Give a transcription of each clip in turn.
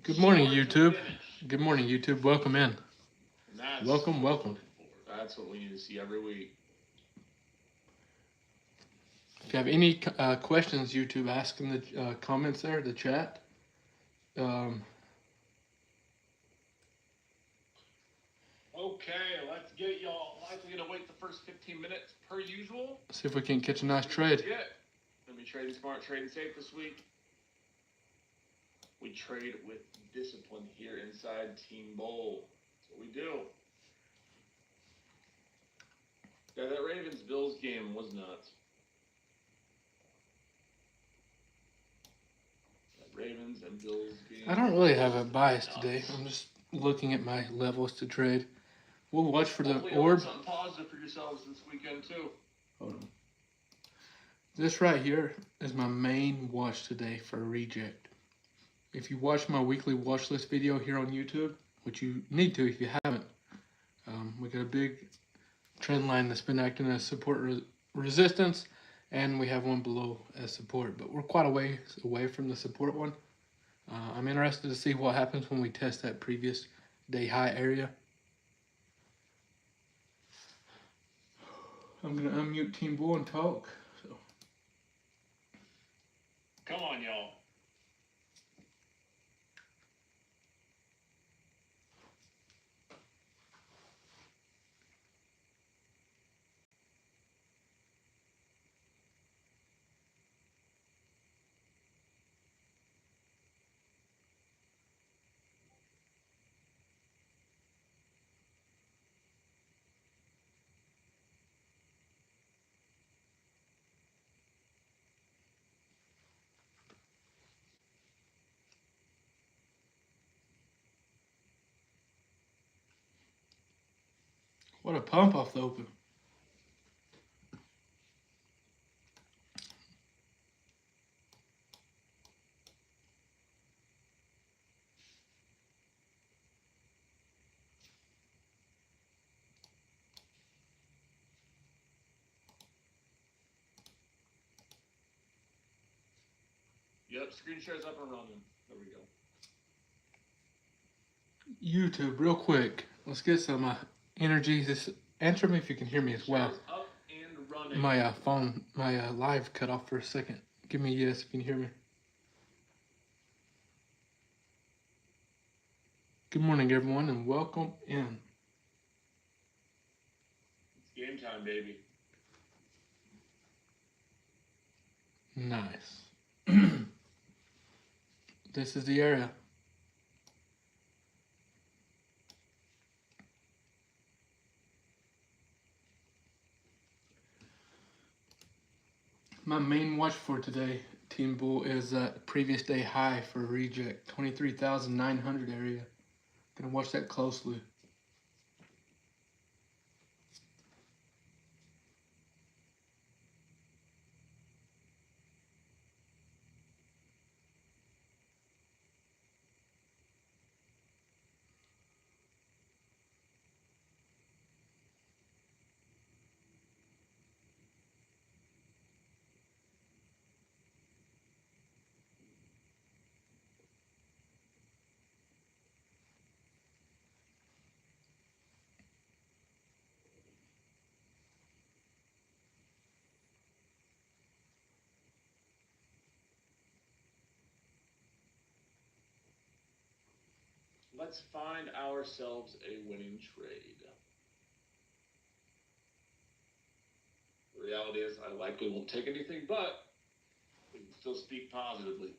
Good morning, YouTube. Good morning, YouTube. Welcome in. Welcome, welcome. That's what we need to see every week. If you have any questions, YouTube, ask in the comments there, the chat. Okay, let's get y'all. Likely gonna wait the first 15 minutes per usual. See if we can catch a nice trade. Yeah. Let me trading smart, trading safe this week. We trade with discipline here inside Team Bowl. That's what we do. Yeah, that Ravens-Bills game was nuts. That Ravens and Bills game. I don't really have a bias today. I'm just looking at my levels to trade. We'll watch for the orb. Something positive for yourselves this weekend too. Hold on. This right here is my main watch today for a reject. If you watch my weekly watch list video here on YouTube, which you need to if you haven't, we got a big trend line that's been acting as support resistance, and we have one below as support, but we're quite a ways away from the support one. I'm interested to see what happens when we test that previous day high area. I'm gonna unmute Team Bull and talk. So. Come on, y'all. What a pump off the open. Yep, screen share's up and running. There we go. YouTube, real quick. Let's get some energy. Just answer me if you can hear me as well. Up and running. My phone, my live cut off for a second. Give me a yes if you can hear me. Good morning, everyone, and welcome in. It's game time, baby. Nice. This is the area. My main watch for today, Team Bull, is that previous day high for a reject, 23,900 area. Gonna watch that closely. Let's find ourselves a winning trade. The reality is I likely won't take anything, but we can still speak positively.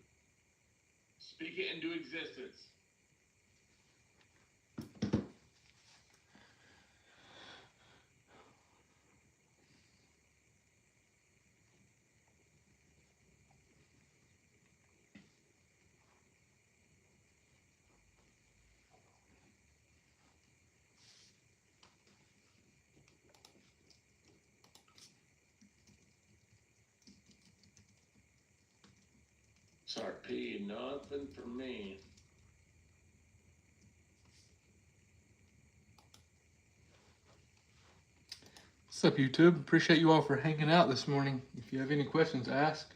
Speak it into existence. SRP, nothing for me. What's up, YouTube? Appreciate you all for hanging out this morning. If you have any questions, ask.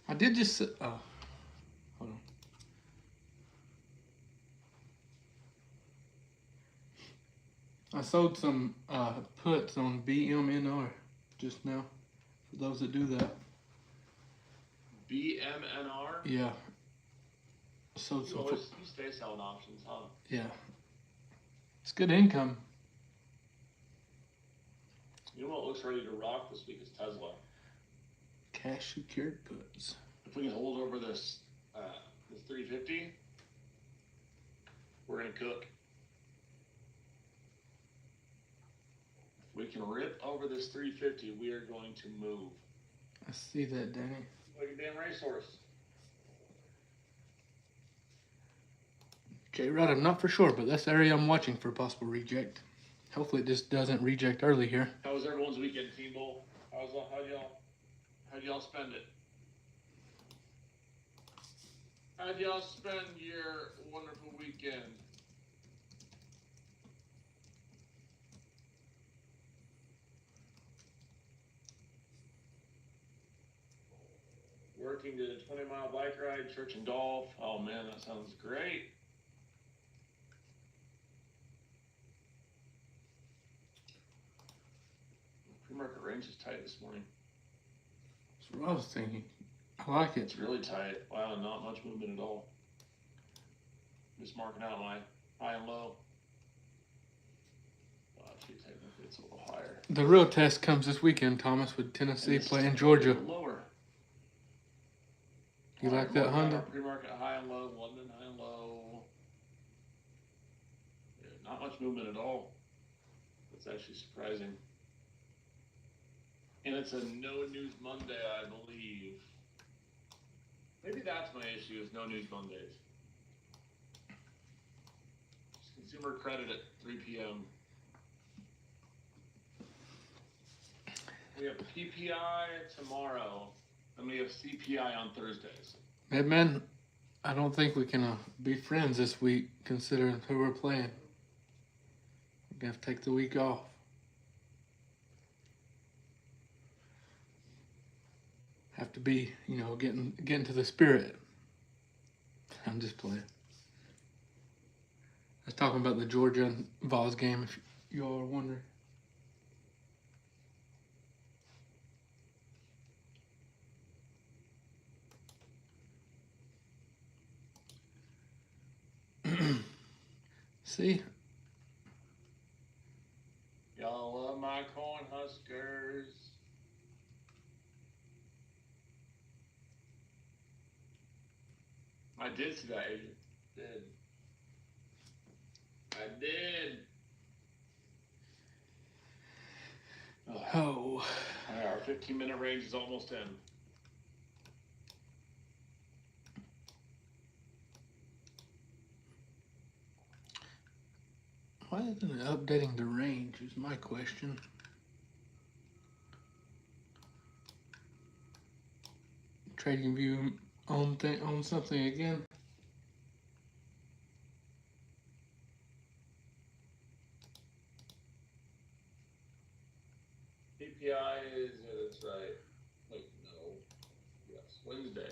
I did just... hold on. I sold some puts on BMNR just now for those that do that. BMNR? Yeah. Sold You some. always you stay selling options, huh? Yeah. It's good income. You know what looks ready to rock this week is Tesla. Cash secured puts. If we can hold over this 350, we're gonna cook. If we can rip over this 350, we are going to move. I see that, Danny. Like a damn racehorse. J-Rod, I'm not for sure, but that's the area I'm watching for possible reject. Hopefully it just doesn't reject early here. How was everyone's weekend, Team Bowl? How'd y'all spend it? How'd y'all spend your wonderful weekend? Working, did a 20-mile bike ride, church and golf. Oh man, that sounds great. Pre-market range is tight this morning. That's what I was thinking. I like it. It's really tight. Wow, not much movement at all. Just marking out my high and low. Well, actually, technically it's a little higher. The real test comes this weekend, Thomas, with Tennessee playing Georgia. Lower. You like that Honda? Pre-market high and low, London high and low. Yeah, not much movement at all. That's actually surprising. And it's a no news Monday, I believe. Maybe that's my issue, is no news Mondays. Just consumer credit at 3 p.m. We have PPI tomorrow, and we have CPI on Thursdays. Hey, man, I don't think we can be friends this week, considering who we're playing. We're going to have to take the week off. Have to be, getting to the spirit. I'm just playing. I was talking about the Georgia and Vols game, if you all are wondering. See? Y'all love my corn huskers. I did see that, Adrian. I did. Oh. Our 15-minute range is almost in. Why isn't it updating the range is my question. TradingView on something again. PPI is, that's right. Wait, no. Yes, Wednesday.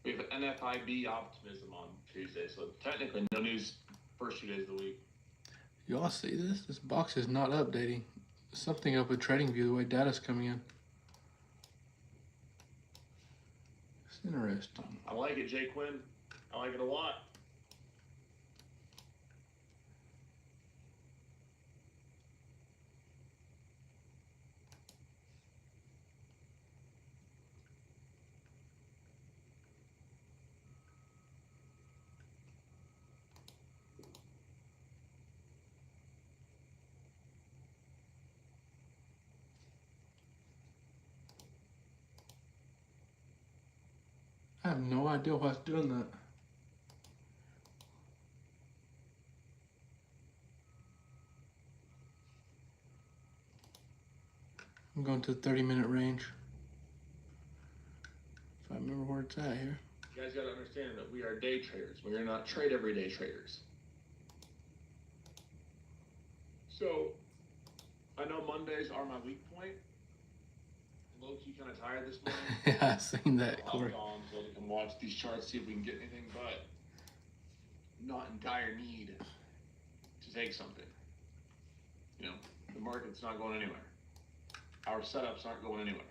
We have NFIB optimism on Tuesday, so technically no news first 2 days of the week. Y'all see this? This box is not updating. Something up with TradingView, the way data's coming in. It's interesting. I like it, Jay Quinn. I like it a lot. I have no idea what's doing that. I'm going to the 30-minute range. If I remember where it's at here. You guys got to understand that we are day traders. We are not trade everyday traders. So, I know Mondays are my weak point. Low-key kind of tired this morning. Yeah, I've seen that, Corey. I'll on so we can watch these charts, see if we can get anything, but not in dire need to take something. You know, the market's not going anywhere. Our setups aren't going anywhere.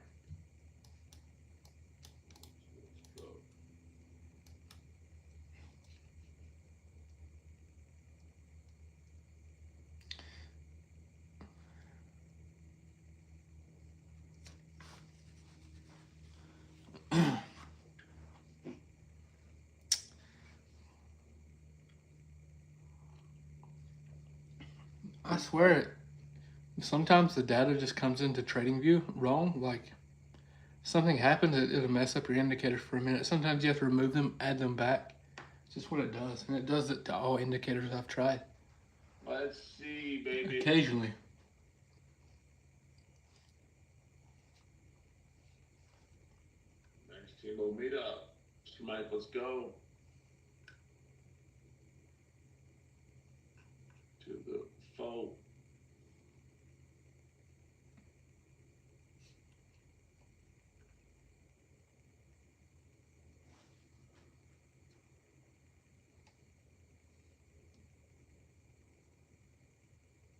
I swear it. Sometimes the data just comes into TradingView wrong. Like something happens, it'll mess up your indicators for a minute. Sometimes you have to remove them, add them back. It's just what it does, and it does it to all indicators I've tried. Let's see, baby. Occasionally. Next team will meet up. Mr. Mike, let's go. To the foe.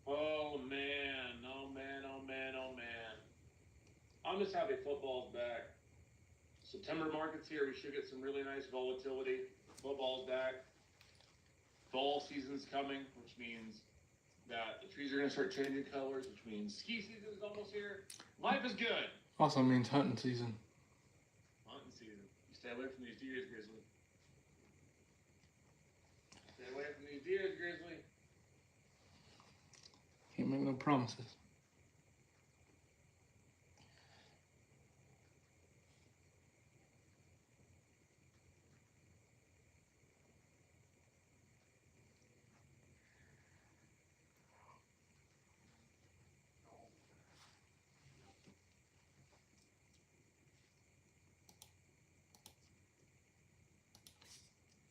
Oh man, oh man, oh man, oh man. I'm just happy football's back. September market's here. We should get some really nice volatility. Football's back. Fall season's coming, which means that the trees are going to start changing colors, which means ski season is almost here. Life is good. Also means hunting season. Hunting season. You stay away from these deers, Grizzly. Stay away from these deers, Grizzly. Can't make no promises.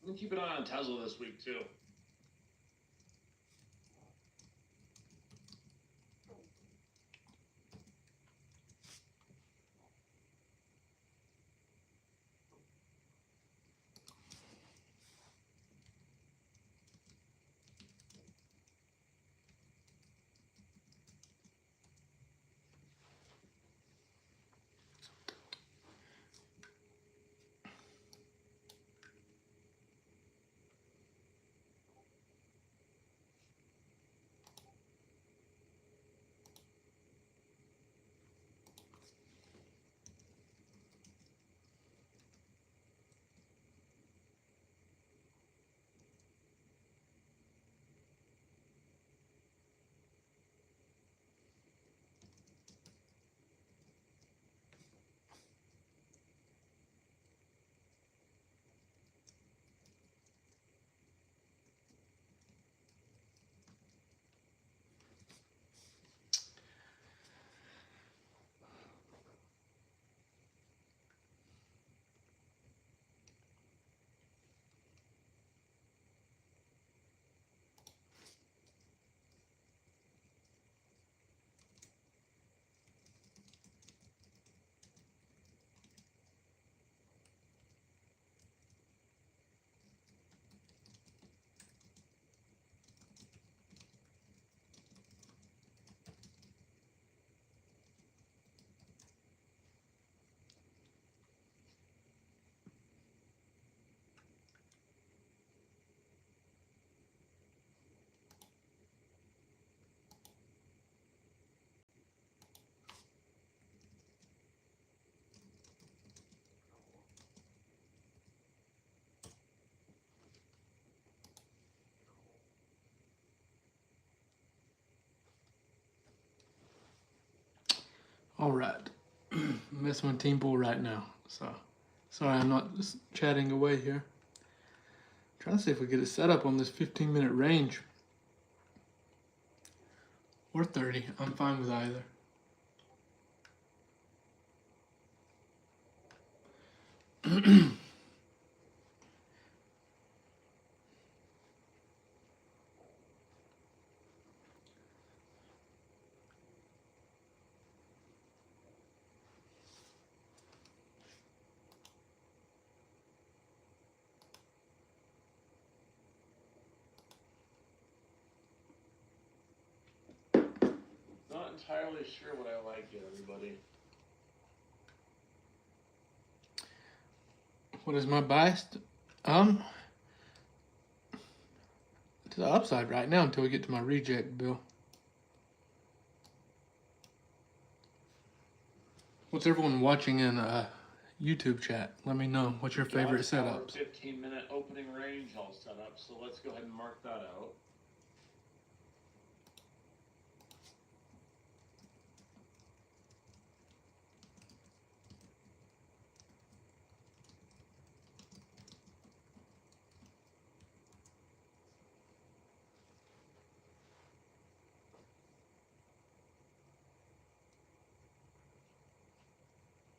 I'm going to keep an eye on Tesla this week, too. All right. Miss my team pool right now. So sorry I'm not just chatting away here. Trying to see if we get it set up on this 15-minute range. Or 30. I'm fine with either. entirely sure what I like yet, everybody. What is my bias? To the upside right now until we get to my reject bill. What's everyone watching in YouTube chat? Let me know. What's your favorite setups? 15-minute opening range all set up, so let's go ahead and mark that out.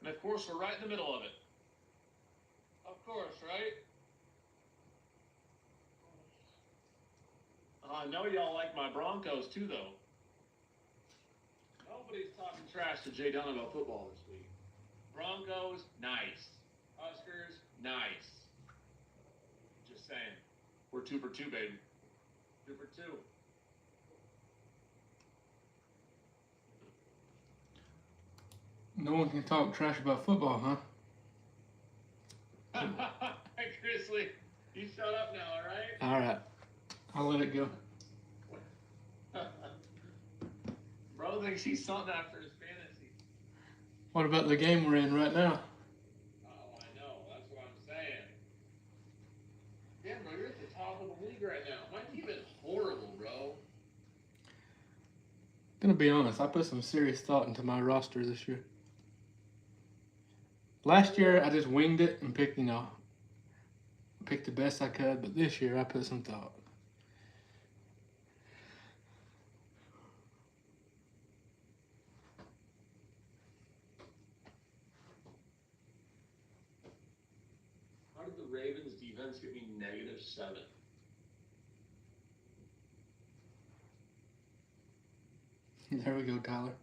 And of course, we're right in the middle of it. Of course, right? I know y'all like my Broncos too, though. Nobody's talking trash to Jay Dunn about football this week. Broncos, nice. Huskers, nice. Just saying. We're 2 for 2, baby. 2 for 2. No one can talk trash about football, huh? Hey, Grizzly, you shut up now, all right? All right. I'll let it go. Bro thinks he's something after his fantasy. What about the game we're in right now? Oh, I know. That's what I'm saying. Damn, bro, you're at the top of the league right now. My team is horrible, bro. Gonna be honest, I put some serious thought into my roster this year. Last year, I just winged it and picked the best I could, but this year I put some thought. How did the Ravens defense get me -7? There we go, Tyler.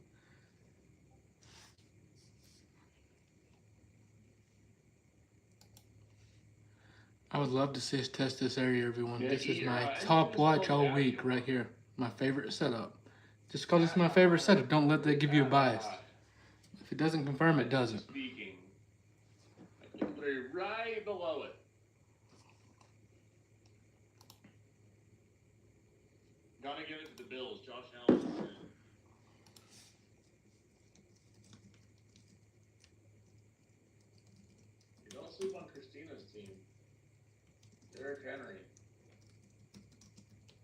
I would love to see us test this area, everyone. Yeah, this is yeah, my I top just watch told all you, week I- right here. My favorite setup. Just because it's my favorite setup, don't let that give you a bias. If it doesn't confirm, it doesn't. Speaking, I can put it right below it. Gotta give it to the Bills. Josh Allen. You don't sleep on Christina's team. Derrick Henry.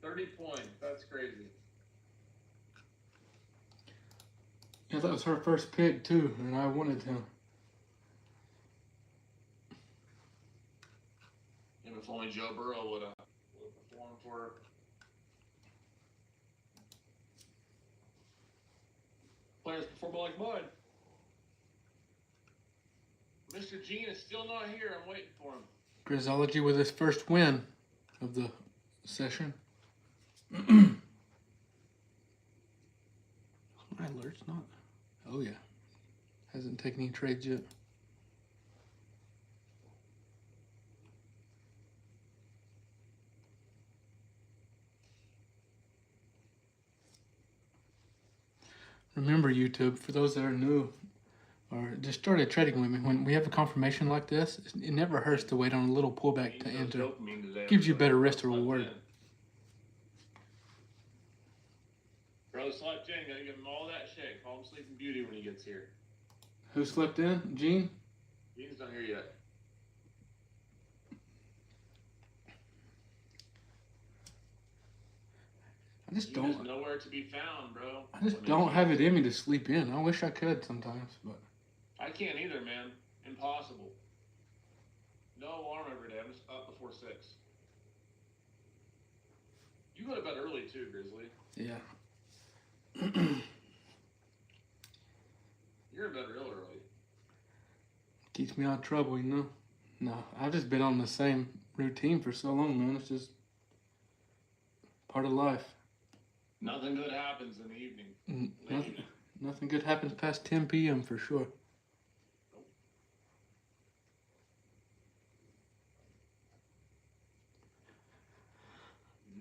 30 points. That's crazy. Yeah, that was her first pick, too, and I wanted him. And if only Joe Burrow would have performed for her. Players perform like mine. Mr. Gene is still not here. I'm waiting for him. Grizzology with his first win of the session. My alert's not. Oh, yeah. Hasn't taken any trades yet. Remember, YouTube, for those that are new or just started trading with me, when we have a confirmation like this, it never hurts to wait on a little pullback to enter. Gives you better risk to reward. Bro slept in. Gotta give him all that shit. Call him Sleeping Beauty when he gets here. Who slept in? Gene? Gene's not here yet. I just Gene is don't. nowhere to be found, bro. I just don't have it in me to sleep in. I wish I could sometimes, but I can't either, man. Impossible. No alarm every day. I'm just up before 6. You go to bed early too, Grizzly. yeah. You're in bed real early. Keeps me out of trouble, you know. No, I've just been on the same routine for so long, man. It's just part of life. Nothing good happens in the evening. Nothing good happens past 10 p.m. for sure.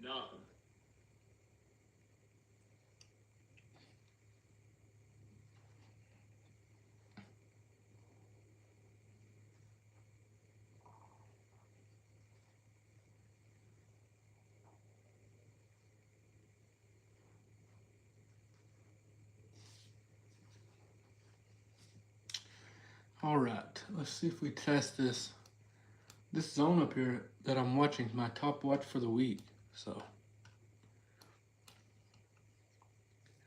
Nothing. All right, let's see if we test this. This zone up here that I'm watching is my top watch for the week. So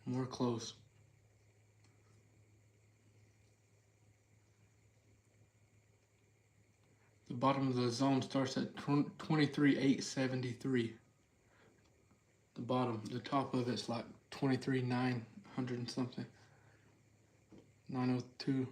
we're close. The bottom of the zone starts at 23,873. The bottom, the top of it's like 23,900 and something. 902.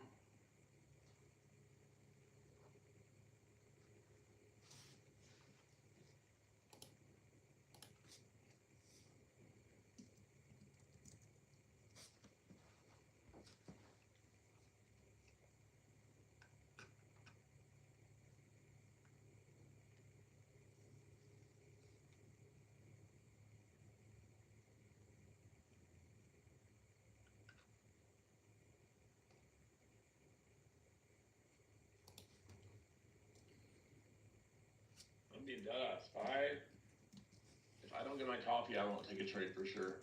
I'm being dead ass. If I don't get my coffee, I won't take a trade for sure.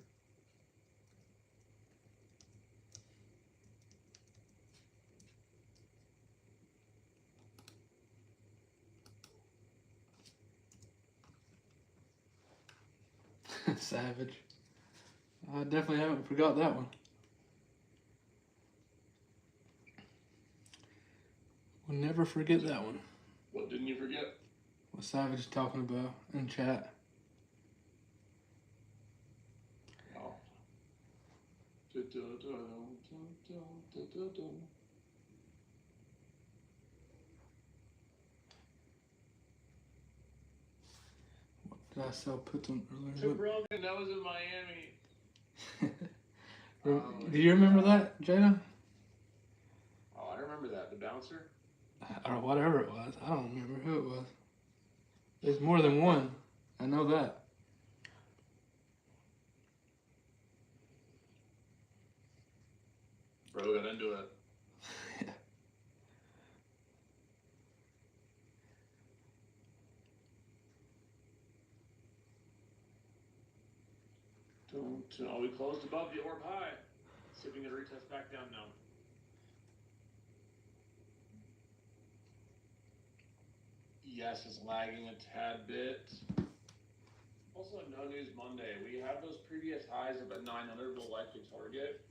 Savage. I definitely haven't forgot that one. We'll never forget that one. What didn't you forget? What Savage is talking about in chat. Oh. Did I sell puts on earlier? Took Rogan, that was in Miami. Do you remember that, Jada? Oh, I remember that. The bouncer? Or whatever it was. I don't remember who it was. There's more than one. I know that. Bro, got into it. Oh, we closed above the orb high. See if we can get a retest back down now. Yes, it's lagging a tad bit. Also, no news Monday. We have those previous highs of a 900 will likely target.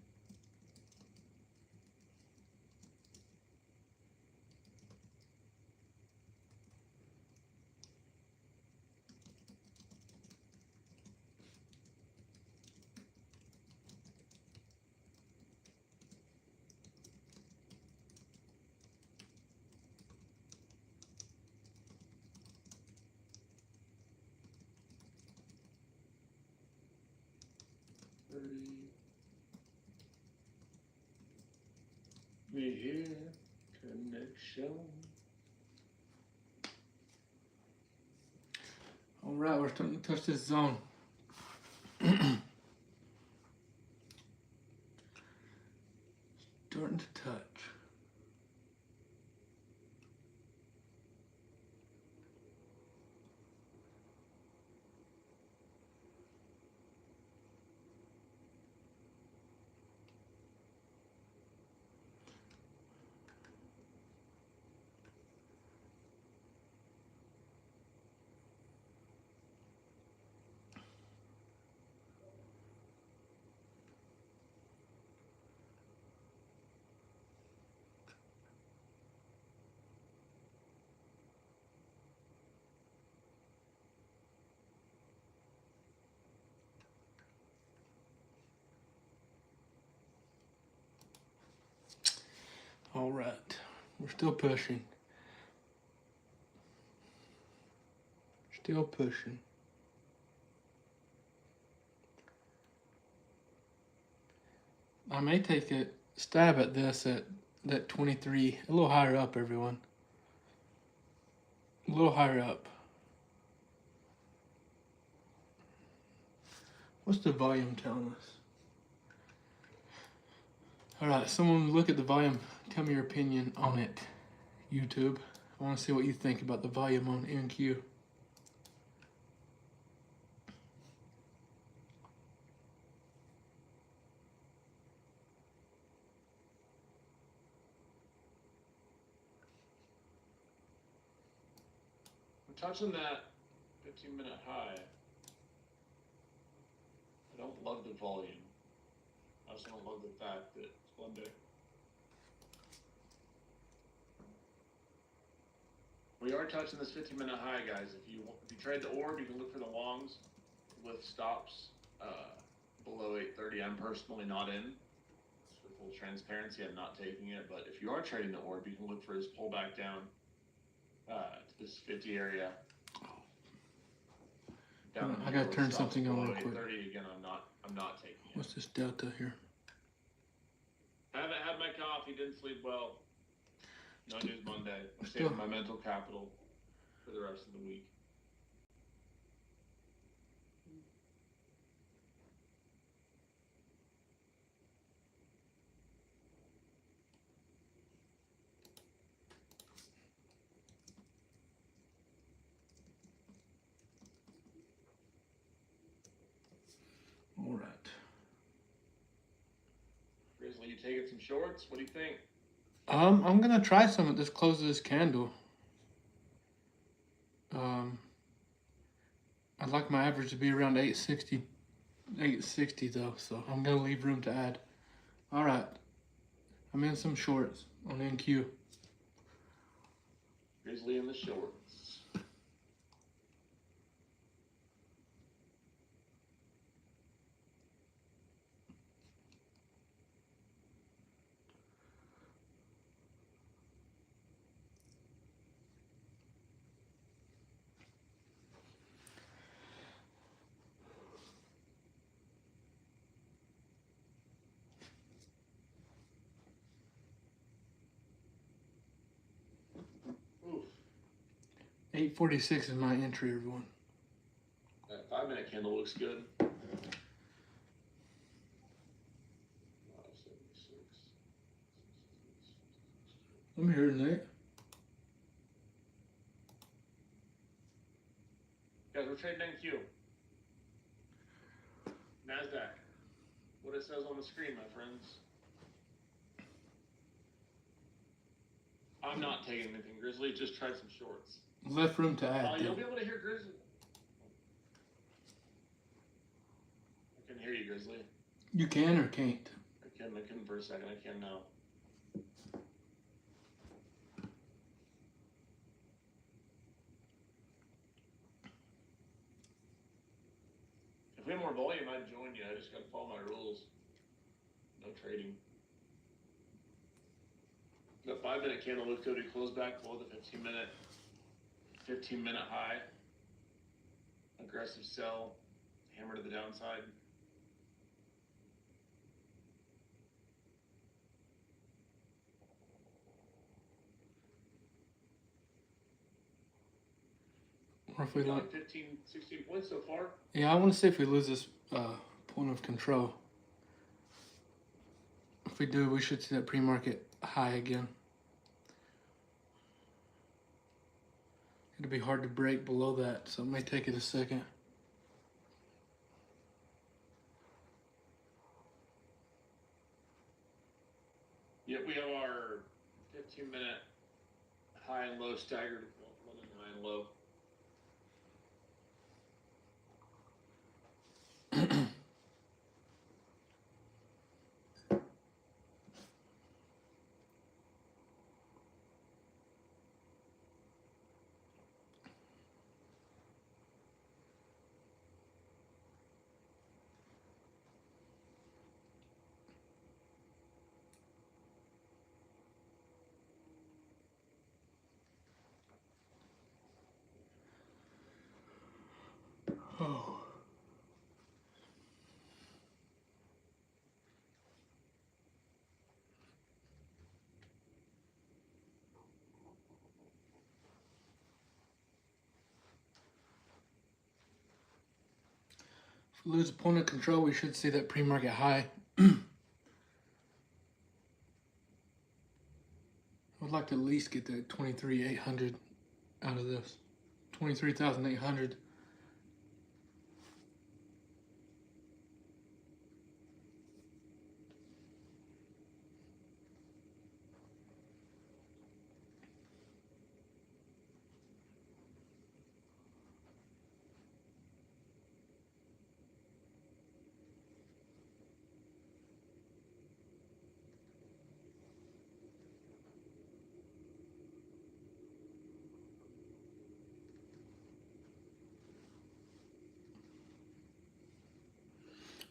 We hear connection. All right, we're starting to touch this zone. Starting to touch. All right, we're still pushing. Still pushing. I may take a stab at this at that 23, a little higher up, everyone. A little higher up. What's the volume telling us? All right, someone look at the volume. Tell me your opinion on it, YouTube. I want to see what you think about the volume on NQ. touching that 15-minute high. I don't love the volume. I also don't love the fact that it's Monday. We are touching this 15-minute high, guys. If you trade the orb, you can look for the longs with stops below 830. I'm personally not in. For full transparency, I'm not taking it. But if you are trading the orb, you can look for his pullback down to this 50 area. Down I gotta turn something on real quick. 830 again. I'm not taking it. What's this delta here? I haven't had my coffee. Didn't sleep well. No news Monday. I'm saving my mental capital for the rest of the week. All right. Grizzly, you taking some shorts? What do you think? I'm gonna try some at this close of this candle. I'd like my average to be around 860 though, so I'm gonna leave room to add. All right, I'm in some shorts on NQ. Grizzly in the shorts. Oof. 846 is my entry, everyone. That 5-minute candle looks good. 576. Let me hear it, Nate. Guys, we're trading NQ. NASDAQ. What it says on the screen, my friends. I'm not taking anything, Grizzly. Just tried some shorts. Left room to add. You'll be able to hear Grizzly. I can hear you, Grizzly. You can or can't? I can for a second. I can now. If we had more volume, I'd join you. I just gotta follow my rules. No trading. The 5-minute candle looks good. We close back below the 15-minute high. Aggressive sell. Hammer to the downside. Or if we like 15, 16 points so far. Yeah, I want to see if we lose this point of control. If we do, we should see that pre-market high again. It'll be hard to break below that, so it may take it a second. Yep, we have our 15-minute high and low staggered. London high and low. Oh. If we lose a point of control, we should see that pre-market high. I'd like to at least get that 23,800 out of this. 23,800.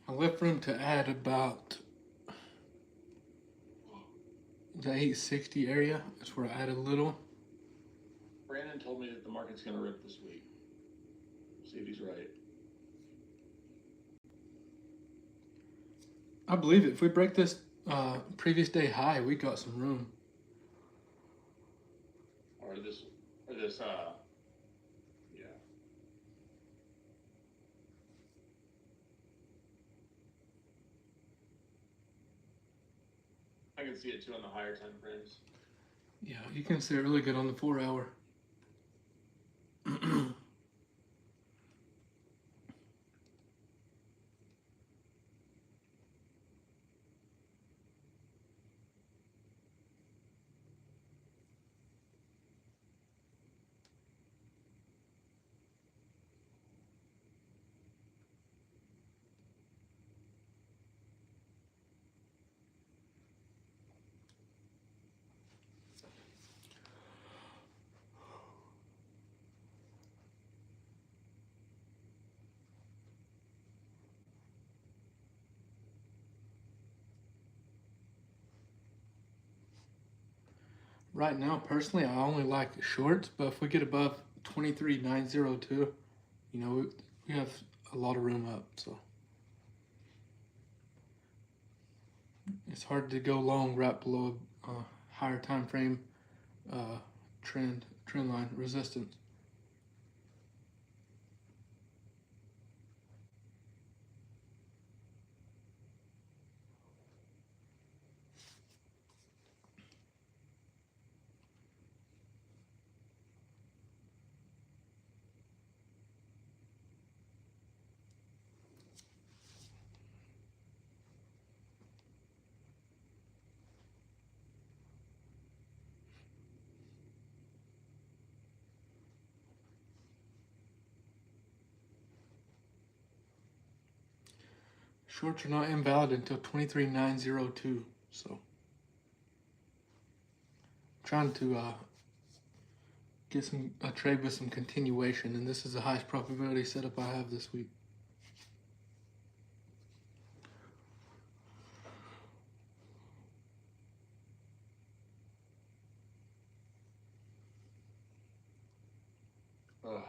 I left room to add about the 860 area. That's where I added a little. Brandon told me that the market's going to rip this week. See if he's right. I believe it. If we break this previous day high, we got some room. Or this, yeah. I can see it too on the higher time frames. Yeah, you can see it really good on the 4 hour. Right now, personally, I only like shorts, but if we get above 23,902, you know, we have a lot of room up, so. It's hard to go long right below a higher time frame trend line resistance. Shorts are not invalid until 23,902, so trying to get a trade with some continuation, and this is the highest probability setup I have this week. Ugh.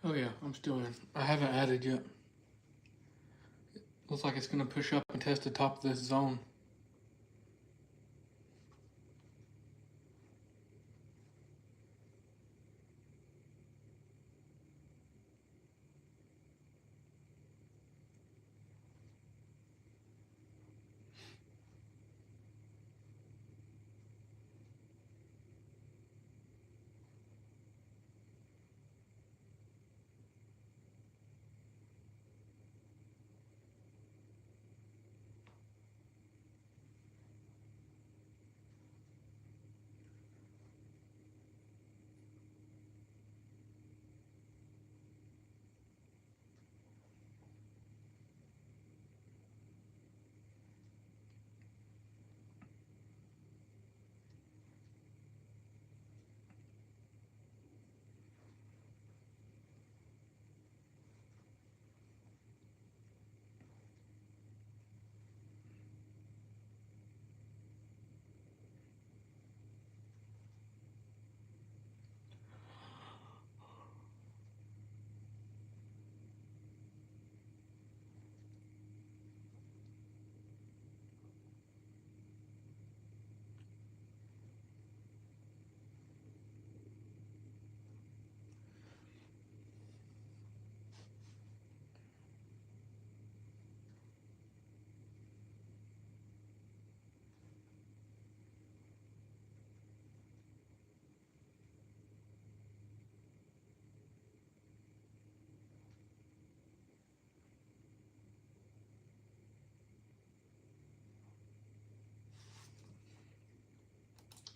Oh yeah, I'm still in. I haven't added yet. Looks like it's going to push up and test the top of this zone.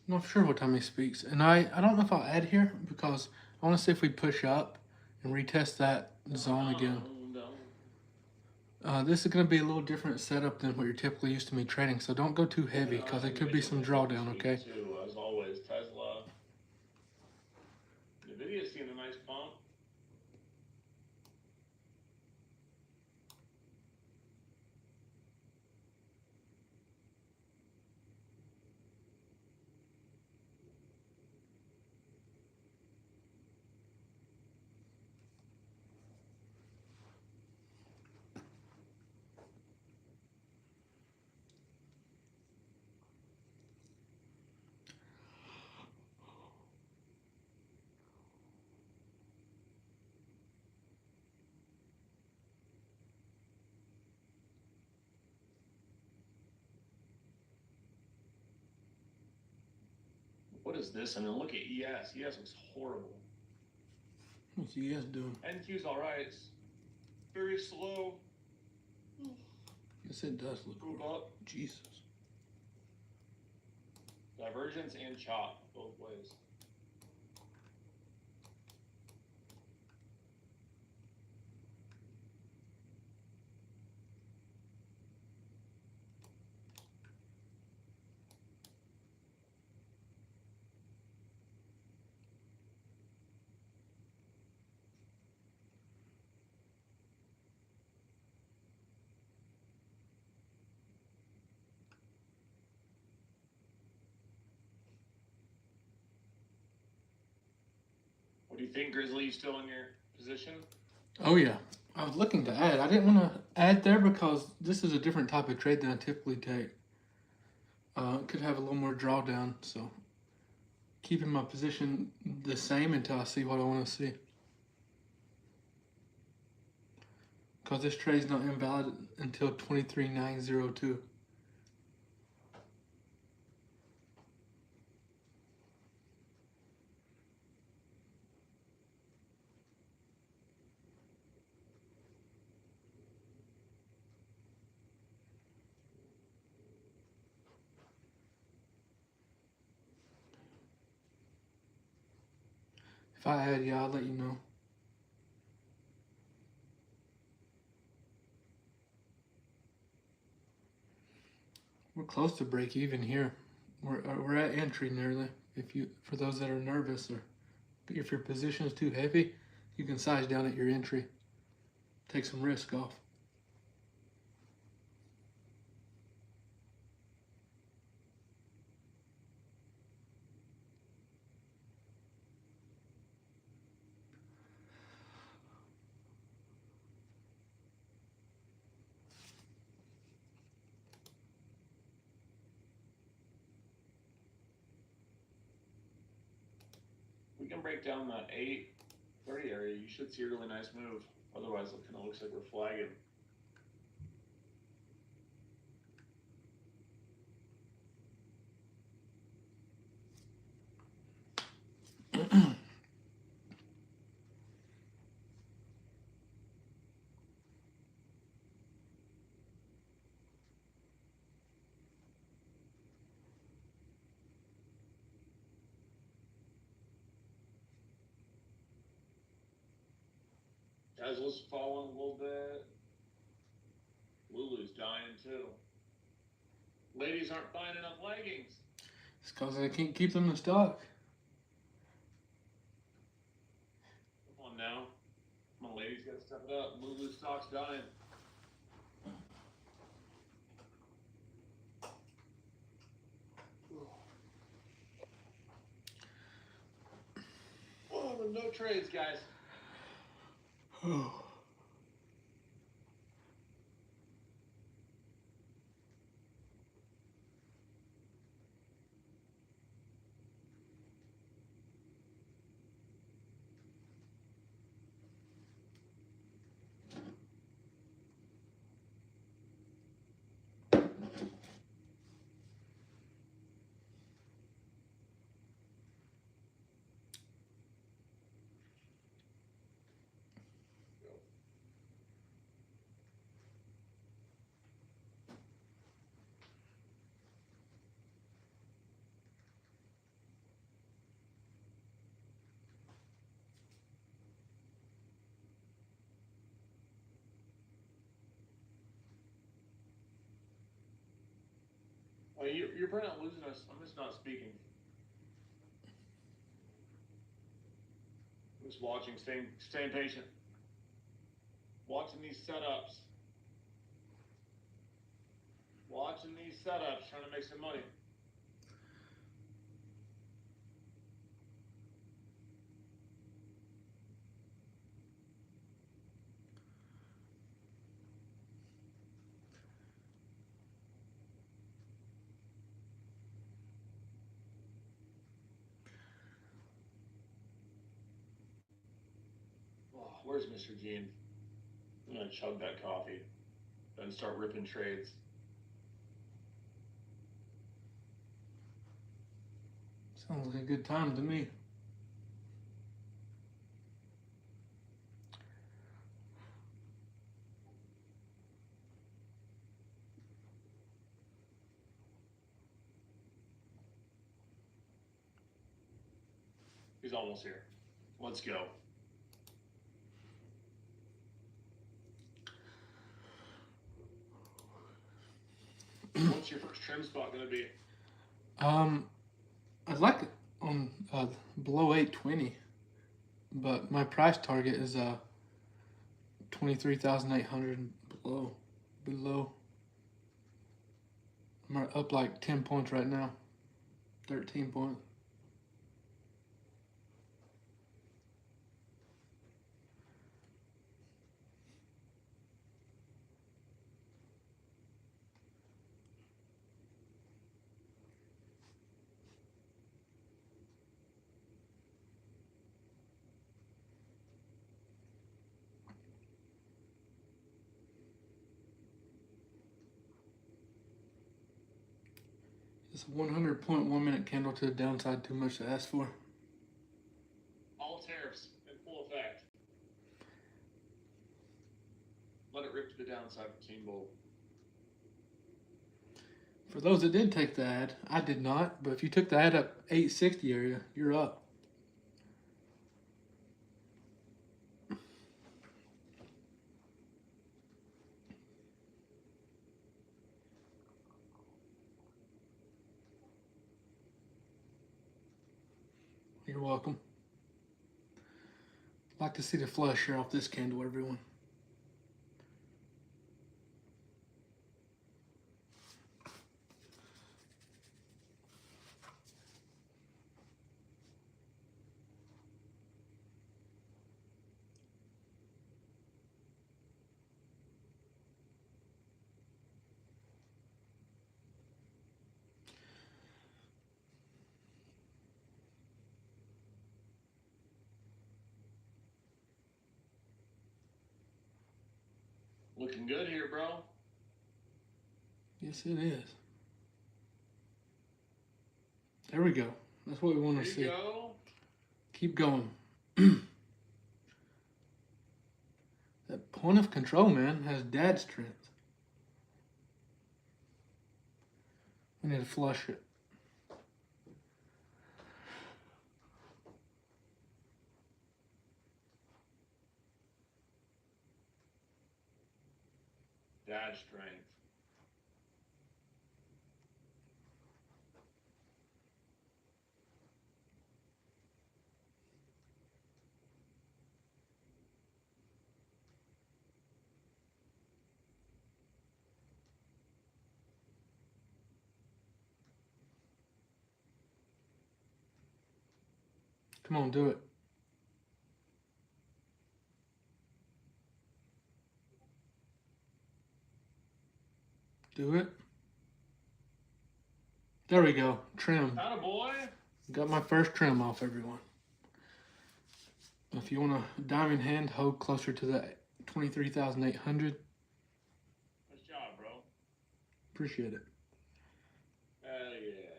I'm not sure what time he speaks. And I don't know if I'll add here because I want to see if we push up and retest that zone again. This is going to be a little different setup than what you're typically used to me trading, so don't go too heavy because it could be some drawdown, okay? Too, as always, Tesla. Nvidia's seen a nice bump. What is this? And then look at ES. ES looks horrible. What's ES doing? NQ's alright. It's very slow. Yes, it does look Move horrible. up. Jesus. Divergence and chop both ways. What do you think, Grizzly? You still in your position? Oh, yeah. I was looking to add. I didn't want to add there because this is a different type of trade than I typically take. It could have a little more drawdown, so keeping my position the same until I see what I want to see. Because this trade is not invalid until 23,902. If I add, yeah, I'll let you know. We're close to break even here. We're at entry nearly. For those that are nervous or if your position is too heavy, you can size down at your entry. Take some risk off. We can break down that 830 area. You should see a really nice move. Otherwise, it kind of looks like we're flagging. Tesla's falling a little bit. Lulu's dying too. Ladies aren't buying enough leggings. It's because I can't keep them in stock. Come on now. Come on, ladies, gotta step it up. Lulu stock's dying. Oh, no trades, guys. Oh. Oh, you're probably not losing us. I'm just not speaking. I'm just watching, staying patient. Watching these setups. Watching these setups, trying to make some money. Oh, where's Mr. Gene? I'm gonna chug that coffee, then start ripping trades. Sounds like a good time to me. He's almost here. Let's go. What's your first trim spot gonna be? I'd like it on below 820, but my price target is 23,800 below. I'm up like 10 points right now, 13 points. It's a 100.1 minute candle to the downside, too much to ask for. All tariffs in full effect. Let it rip to the downside for Team Bold. For those that did take the ad, I did not, but if you took the ad up 860 area, you're up. You're welcome. Like to see the flush here off this candle, everyone. Looking good here, bro. Yes, it is. There we go. That's what we want to see. There you go. Keep going. That point of control, man, has dad strength. We need to flush it. Dad strength. Come on, do it. Do it. There we go. Trim. Attaboy. Got my first trim off, everyone. If you want a diamond hand, hold closer to the 23,800. Nice job, bro. Appreciate it. Hell yeah.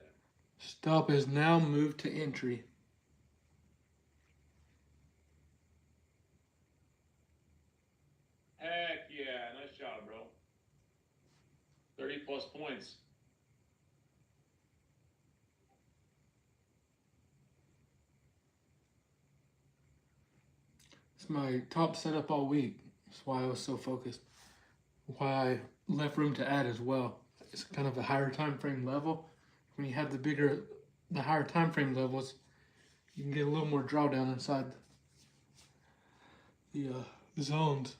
Stop is now moved to entry. Heck yeah. Nice job, bro. 30 plus points. It's my top setup all week. That's why I was so focused. Why I left room to add as well. it's kind of a higher time frame level. When you have the higher time frame levels, you can get a little more drawdown inside the zones.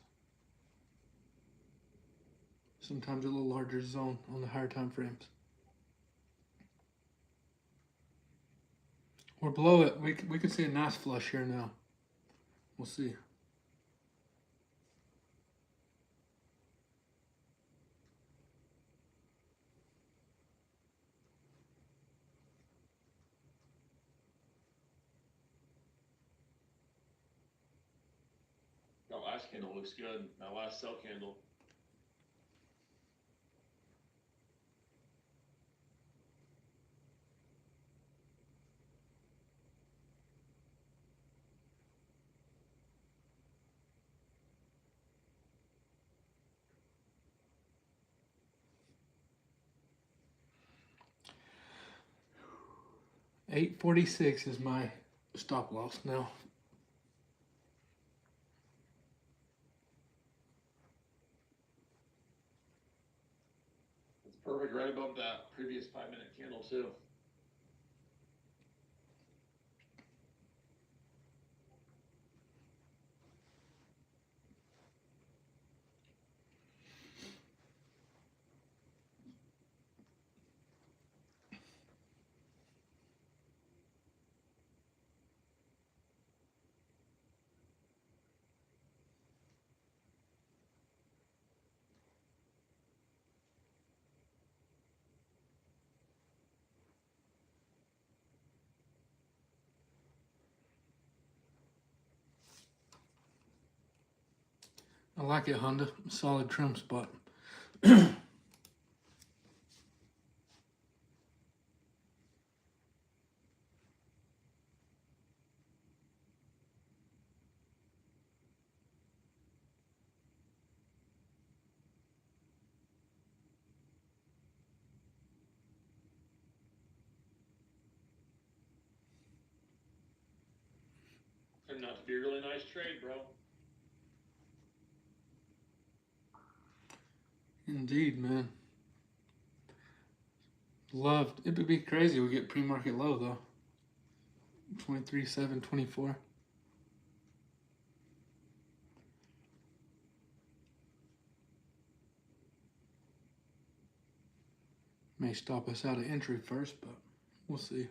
Sometimes a little larger zone on the higher time frames. We're below it. We can see a nice flush here now. We'll see. That last candle looks good. That last sell candle. $8.46 is my stop loss now. It's perfect right above that previous 5-minute candle too. I like it, Honda. Solid trim spot. Turned out to be a really nice trade, bro. Indeed, man. Loved. It would be crazy. We get pre-market low though. 23.724. May stop us out of entry first, but we'll see.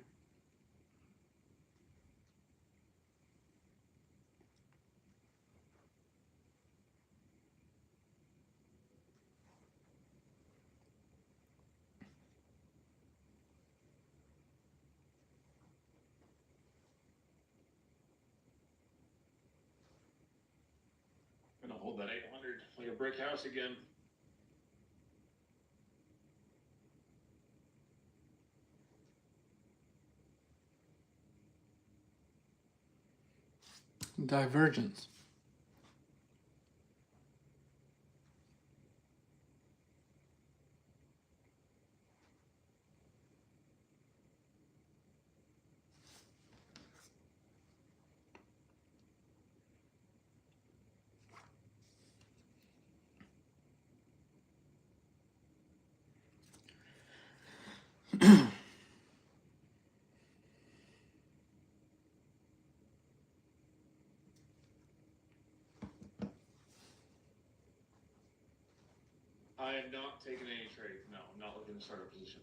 Gonna hold that 800 like a brick house again. Divergence. I am not taking any trade. No, I'm not looking to start a position.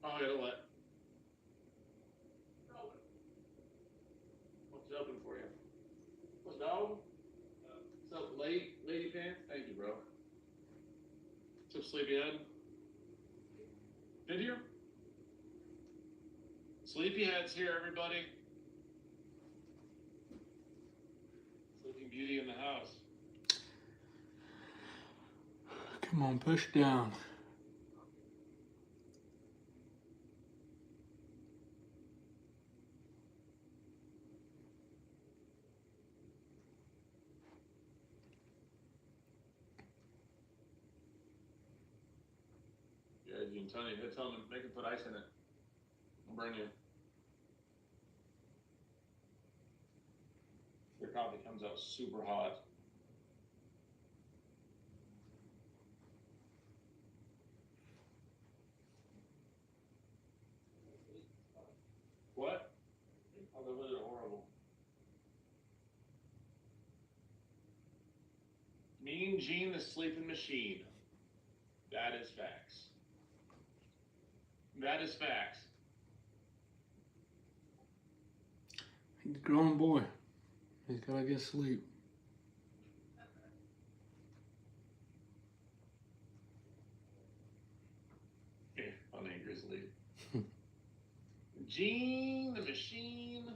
Oh, I gotta let. What's open for you? What's dog? What's up, lady pants? Thank you, bro. What's up, sleepyhead? Good here? Sleepyhead's here, everybody. Sleeping Beauty in the house. Come on, push down. I'm telling you, tell them make it put ice in it. I'll burn you. It probably comes out super hot. What? Oh, those are horrible. Mean Gene the Sleeping Machine. That is facts. That is facts. He's a grown boy. He's gotta get sleep. Yeah, funny Grizzly. Gene the Machine.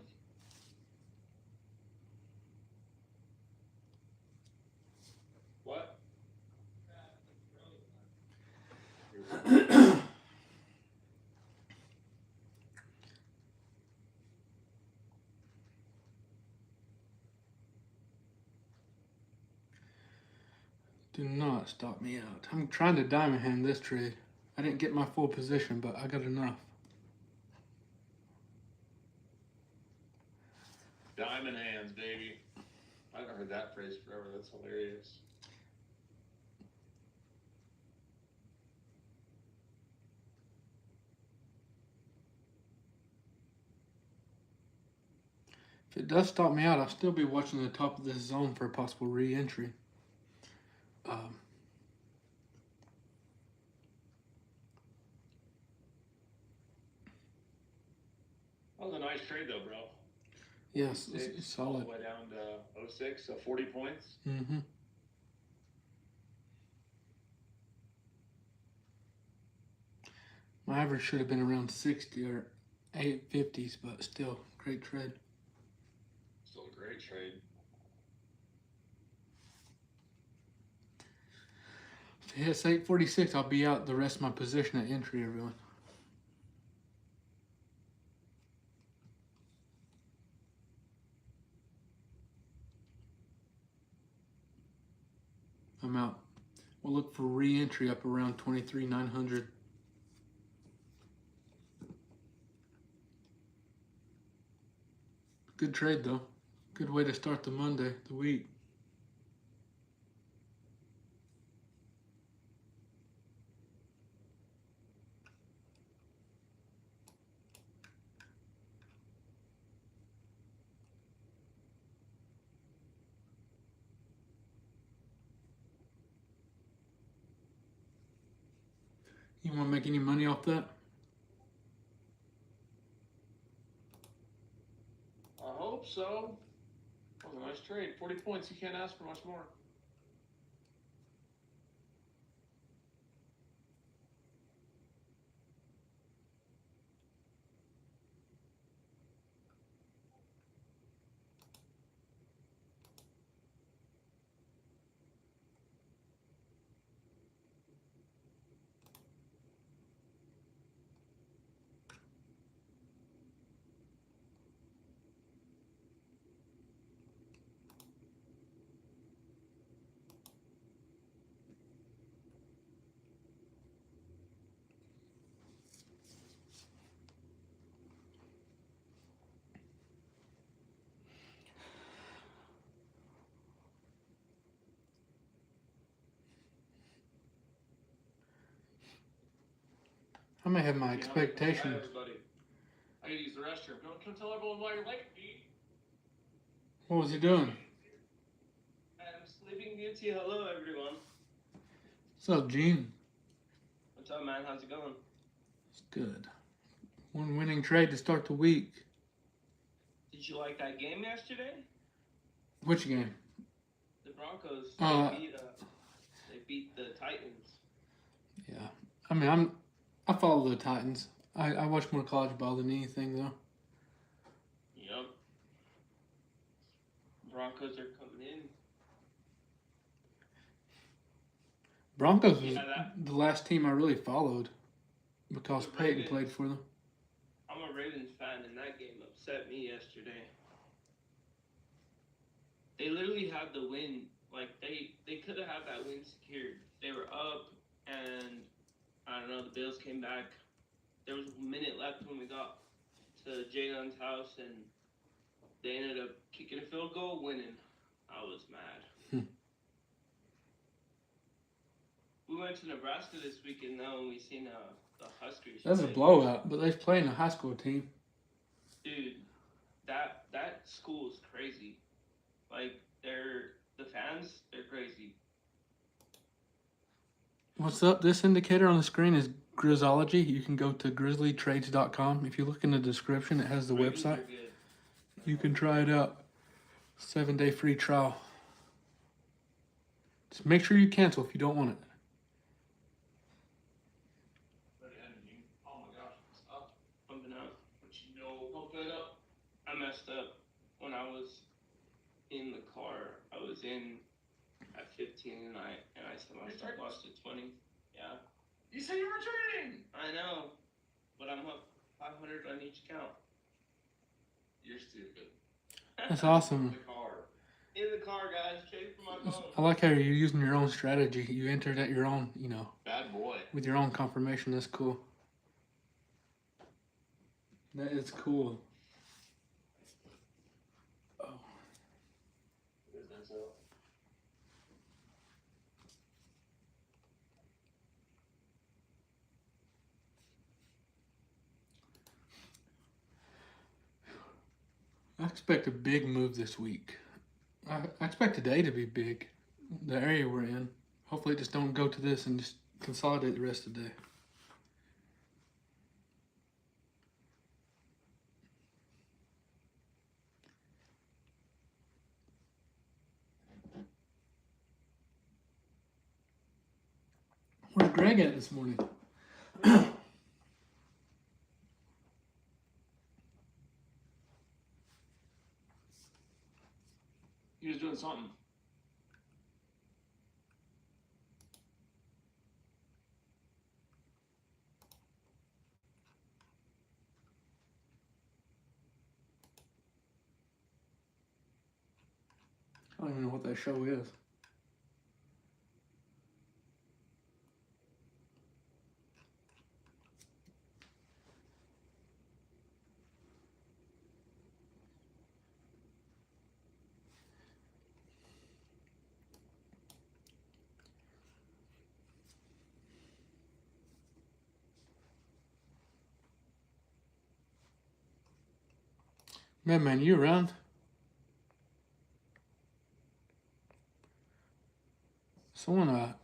What? Do not stop me out. I'm trying to diamond hand this trade. I didn't get my full position, but I got enough. Diamond hands, baby. I haven't heard that phrase forever. That's hilarious. If it does stop me out, I'll still be watching the top of this zone for a possible re-entry. That was a nice trade, though, bro. Yes, it's solid. All the way down to 06, so 40 points. Mm-hmm. My average should have been around 60 or 850s, but still, great trade. Still a great trade. If it hits 846, I'll be out the rest of my position at entry, everyone. I'm out. We'll look for re-entry up around 23,900. Good trade though. Good way to start the Monday, the week. You want to make any money off that? I hope so. That was a nice trade. 40 points. You can't ask for much more. I may have my expectations. Hi, everybody. I gotta use the restroom. Come tell everyone why you're late, Pete. What was he doing? I'm Sleeping Beauty. Hello, everyone. What's up, Gene? What's up, man? How's it going? It's good. One winning trade to start the week. Did you like that game yesterday? Which game? The Broncos. They beat the Titans. Yeah. I mean, I follow the Titans. I watch more college ball than anything, though. Yep. Broncos are coming in. Broncos was the last team I really followed because Peyton played for them. I'm a Ravens fan, and that game upset me yesterday. They literally had the win. Like, they could have had that win secured. They were up, and I don't know, the Bills came back. There was a minute left when we got to Jalen's house, and they ended up kicking a field goal, winning. I was mad. We went to Nebraska this weekend, though, and we seen the Huskers. That's a play. blowout, but they're playing a high school team. Dude, that school is crazy. Like, the fans, they're crazy. What's up? This indicator on the screen is Grizzology. You can go to grizzlytrades.com. If you look in the description, it has the Ravens website. are good. You can try it out. 7-day free trial. Just make sure you cancel if you don't want it. Oh my gosh, stop. Pumping up. But you know, pump it up. I messed up when I was in the car. I was in at 15 and I set myself lost at 20. Yeah. You said you were trading. I know, but I'm up 500 on each account. You're stupid. That's awesome. The car. In the car, guys. Trade for my phone. I like how you're using your own strategy. You entered at your own, Bad boy. with your own confirmation. That's cool. That is cool. Oh. Business up. I expect a big move this week. I expect today to be big. The area we're in. Hopefully it just don't go to this and just consolidate the rest of the day. Where's Greg at this morning? He was doing something. I don't even know what that show is. Man, you around? Someone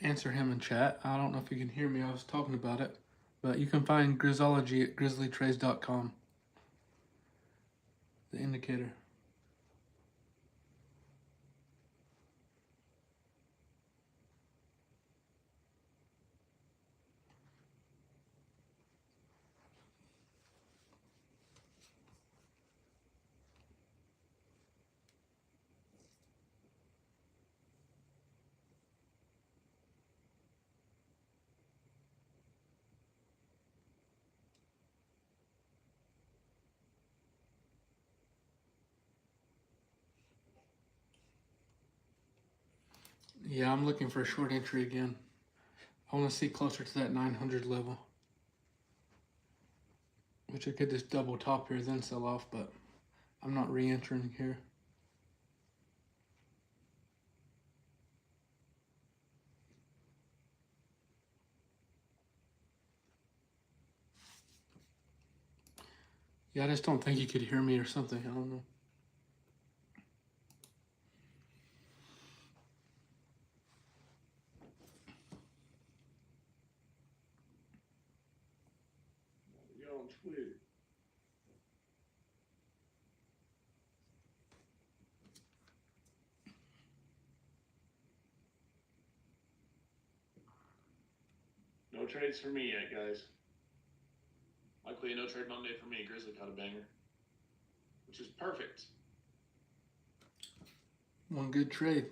answer him in chat. I don't know if you can hear me. I was talking about it. But you can find Grizzology at grizzlytrades.com. The indicator. Yeah, I'm looking for a short entry again. I want to see closer to that 900 level. Which I could just double top here, then sell off, but I'm not re-entering here. Yeah, I just don't think you could hear me or something. I don't know. You're on Twitter. No trades for me yet, guys. Likely a no trade Monday for me. Grizzly caught a banger, which is perfect. One good trade.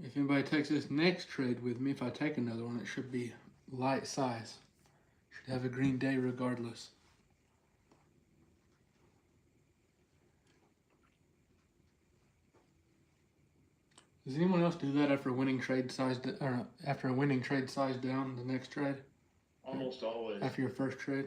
If anybody takes this next trade with me, if I take another one, it should be light size. Should have a green day regardless. Does anyone else do that after a winning trade size or after a winning trade size down the next trade? Almost always. After your first trade?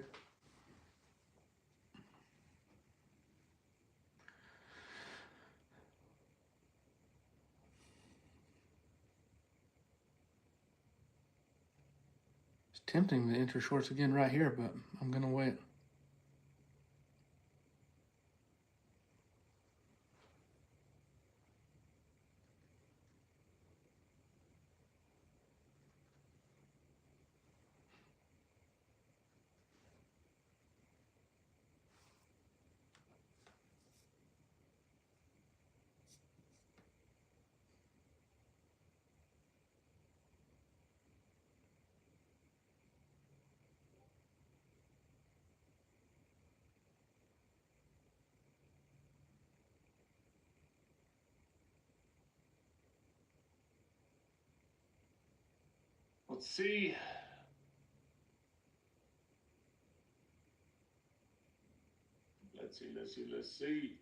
It's tempting to enter shorts again right here, but I'm gonna wait. Let's see. Let's see.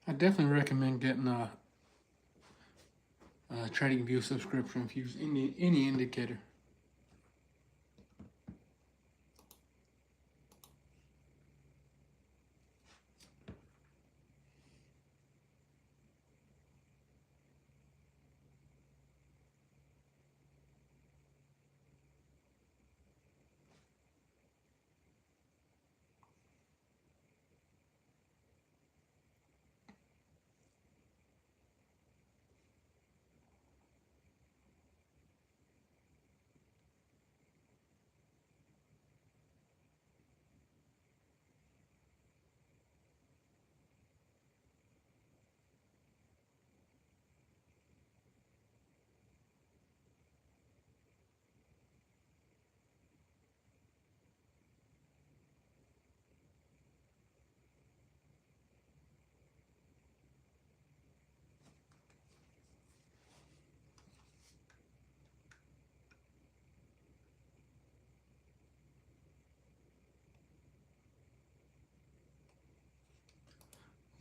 I definitely recommend getting a TradingView subscription if you use any indicator.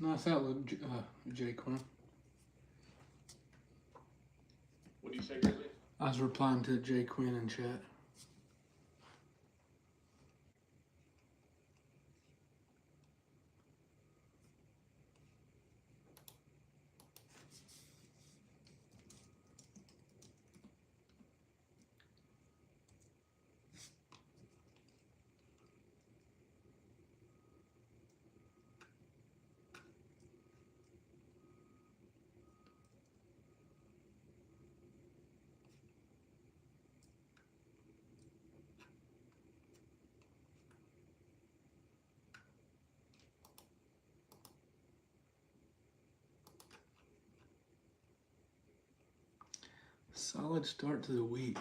Nice outlook, Jay Quinn. What do you say, Grizzly? I was replying to Jay Quinn in chat. Solid start to the week.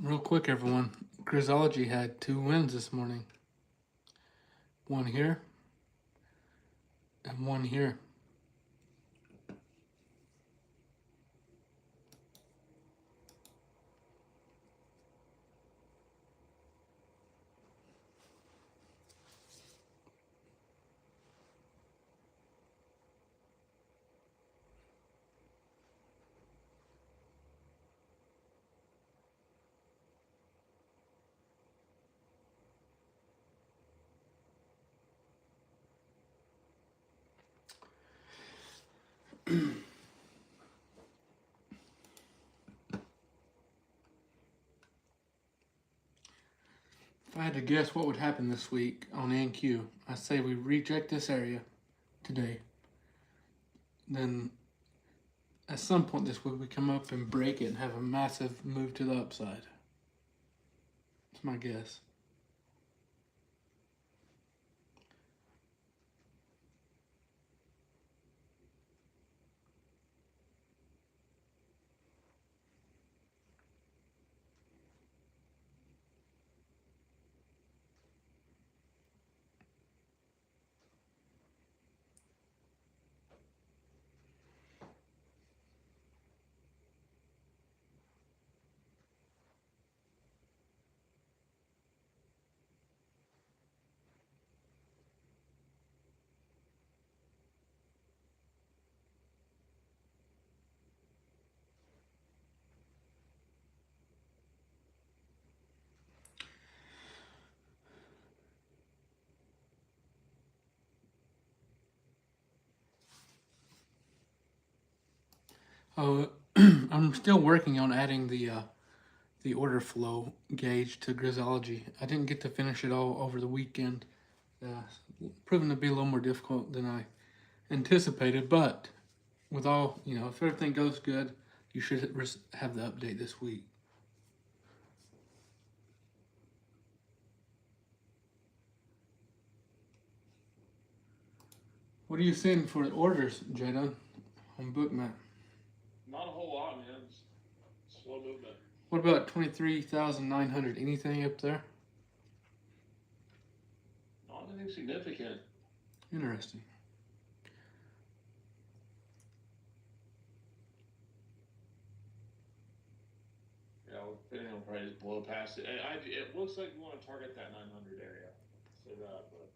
Real quick, everyone. Grizzology had 2 wins this morning. One here and one here. If I had to guess what would happen this week on NQ, I say we reject this area today. Then at some point this week we come up and break it and have a massive move to the upside. That's my guess. Oh, I'm still working on adding the order flow gauge to Grisology. I didn't get to finish it all over the weekend. Proven to be a little more difficult than I anticipated, but with all, if everything goes good, you should have the update this week. What are you seeing for orders, Jada, on Bookmap? Not a whole lot, man. Slow movement. What about 23,900? Anything up there? Not anything significant. Interesting. Yeah, depending on price, blow past it. It looks like we want to target that 900 area. Say that, but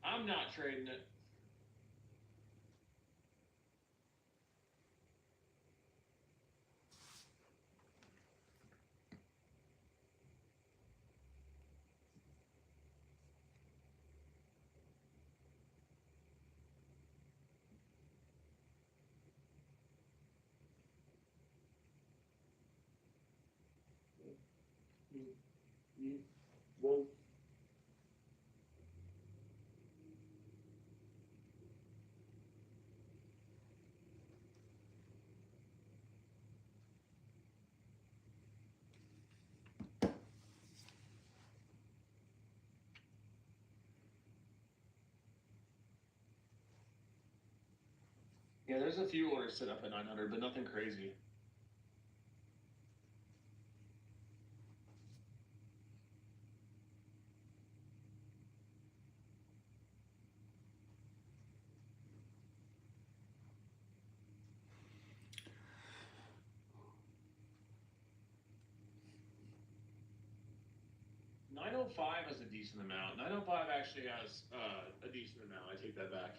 I'm not trading it. Well, yeah, there's a few orders set up at 900, but nothing crazy. $905 has a decent amount. 905 actually has a decent amount. I take that back.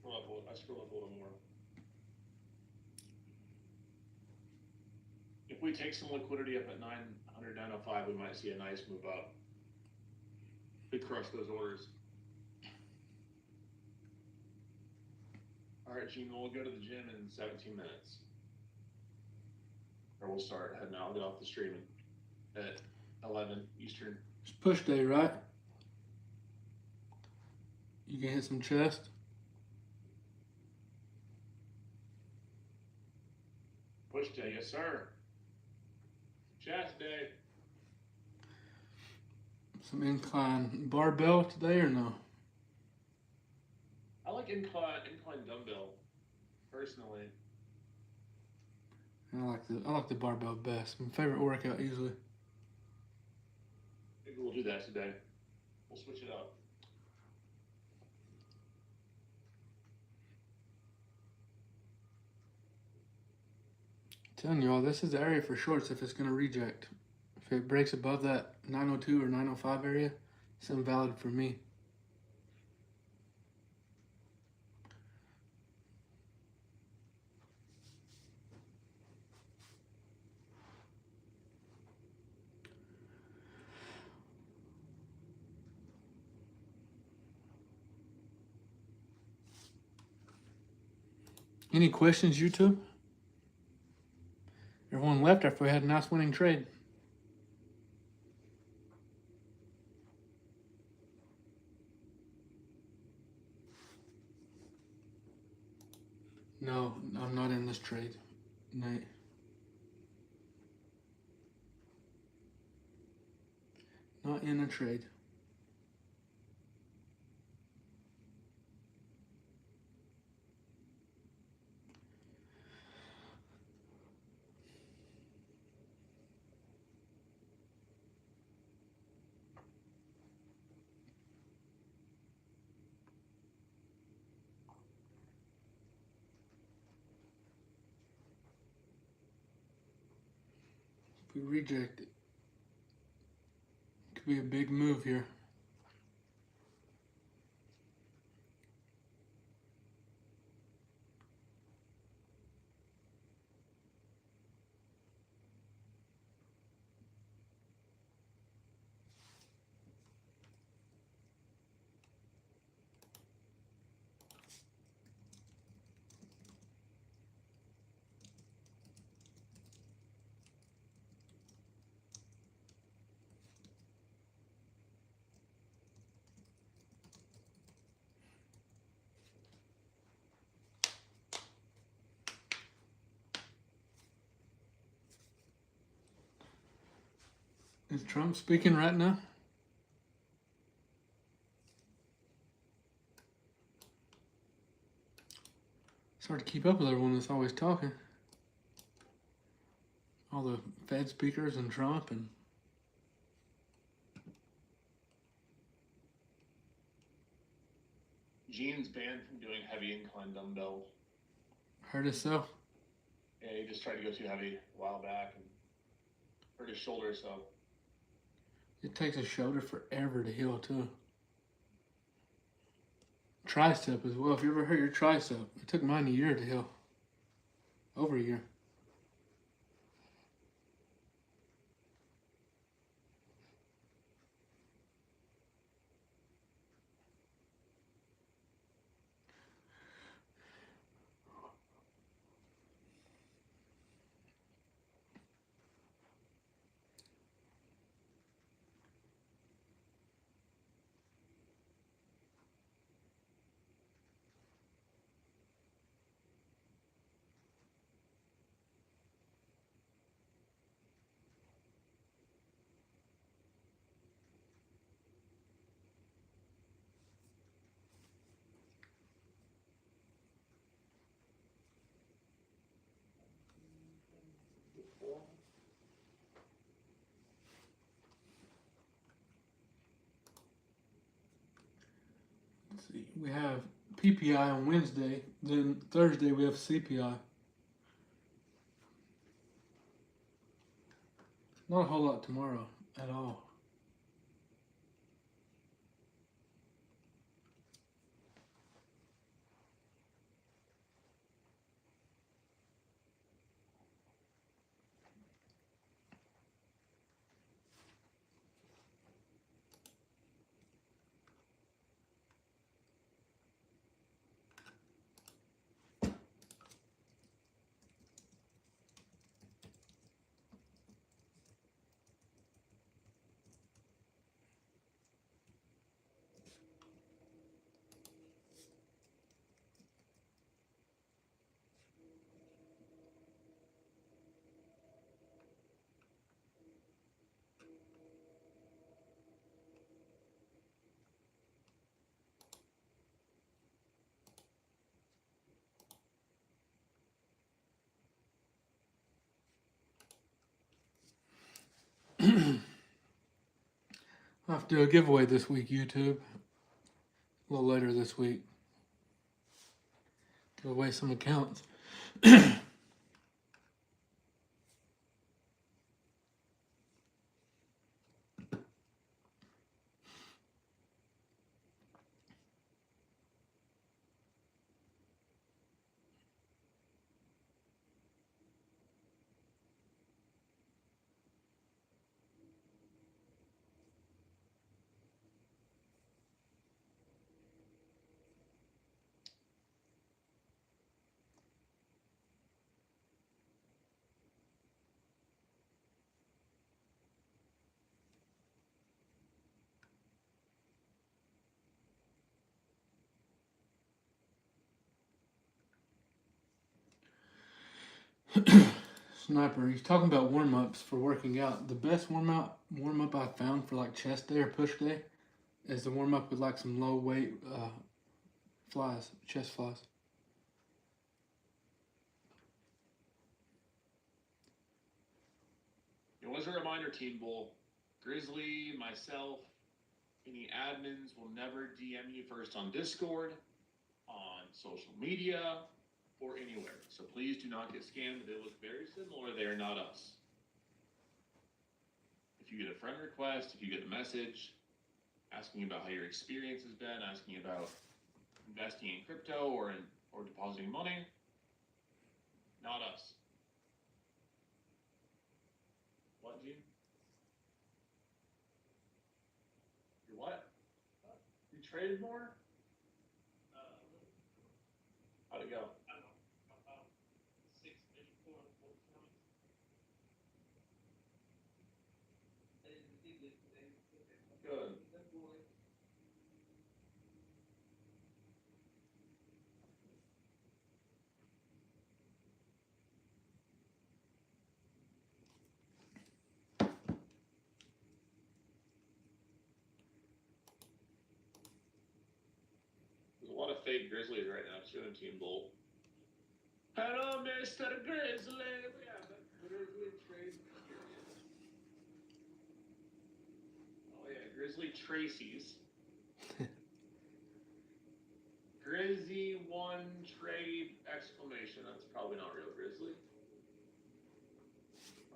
I scroll up a little more. If we take some liquidity up at 900, 905, we might see a nice move up. We crush those orders. All right, Gene, we'll go to the gym in 17 minutes. Or we'll start heading out. I'll get off the stream at 11 Eastern. It's push day, right? You can hit some chest. Push day, yes, sir. Chest day. Some incline barbell today or no? I like incline dumbbell, personally. I like the barbell best. My favorite workout usually. Maybe we'll do that today. We'll switch it up. Telling you all, this is the area for shorts if it's going to reject. If it breaks above that 902 or 905 area, it's invalid for me. Any questions, YouTube? Everyone left after we had a nice winning trade. No, I'm not in this trade, Nate. Not in a trade. If we reject it, could be a big move here. Is Trump speaking right now? It's hard to keep up with everyone that's always talking. All the Fed speakers and Trump and Gene's banned from doing heavy incline dumbbell. hurt himself. Yeah, he just tried to go too heavy a while back and hurt his shoulder, so. It takes a shoulder forever to heal too. Tricep as well. If you ever hurt your tricep, it took mine a year to heal. Over a year. Let's see. We have PPI on Wednesday. Then Thursday we have CPI. Not a whole lot tomorrow at all. I'll have to do a giveaway this week, YouTube. A little later this week. Give away some accounts. Sniper, he's talking about warm-ups for working out. The best warm-up I found for like chest day or push day is the warm-up with like some low weight flies, chest flies. It was a reminder, Team Bull. Grizzly, myself, any admins will never DM you first on Discord, on social media, or anywhere. So please do not get scammed. They look very similar. They are not us. If you get a friend request, if you get a message asking about how your experience has been, asking about investing in crypto or depositing money, not us. What, Gene? You what? You traded more? How'd it go? Good. There's a lot of fake Grizzlies right now too in Team Bull. Hello, Mr. Grizzly. We have a Grizzly trade. Oh yeah, Grizzly Tracy's. Grizzy one trade exclamation. That's probably not real Grizzly.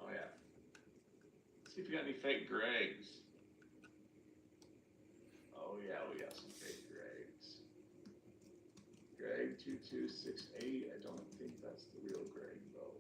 Oh yeah. Let's see if we got any fake Gregs. Oh yeah, we got some fake Gregs. Greg 2268. I don't think that's the real Greg though.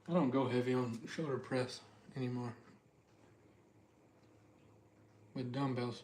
I don't go heavy on shoulder press anymore with dumbbells.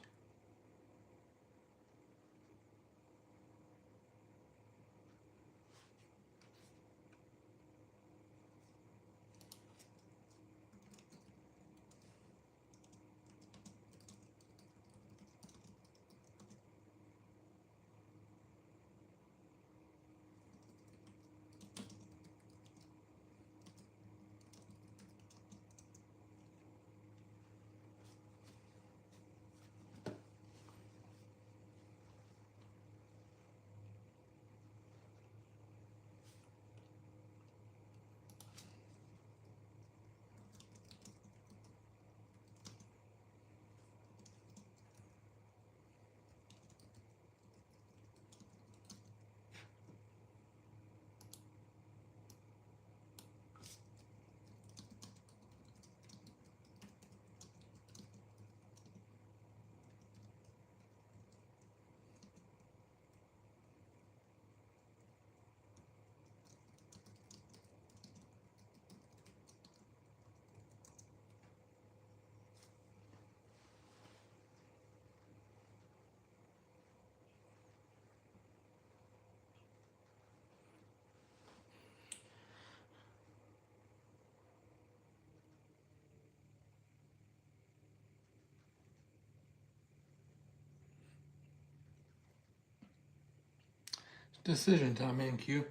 Decision time, NQ.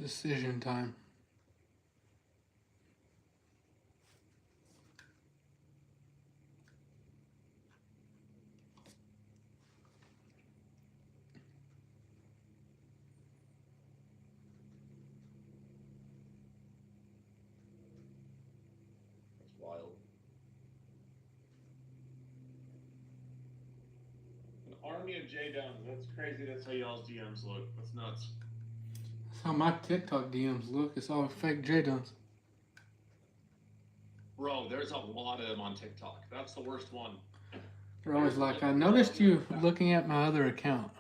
Decision time. Army of J Duns. That's crazy. That's how y'all's DMs look. That's nuts. That's how my TikTok DMs look. It's all fake J-Duns. Bro, there's a lot of them on TikTok. That's the worst one. They're always like, I noticed you looking at my other account.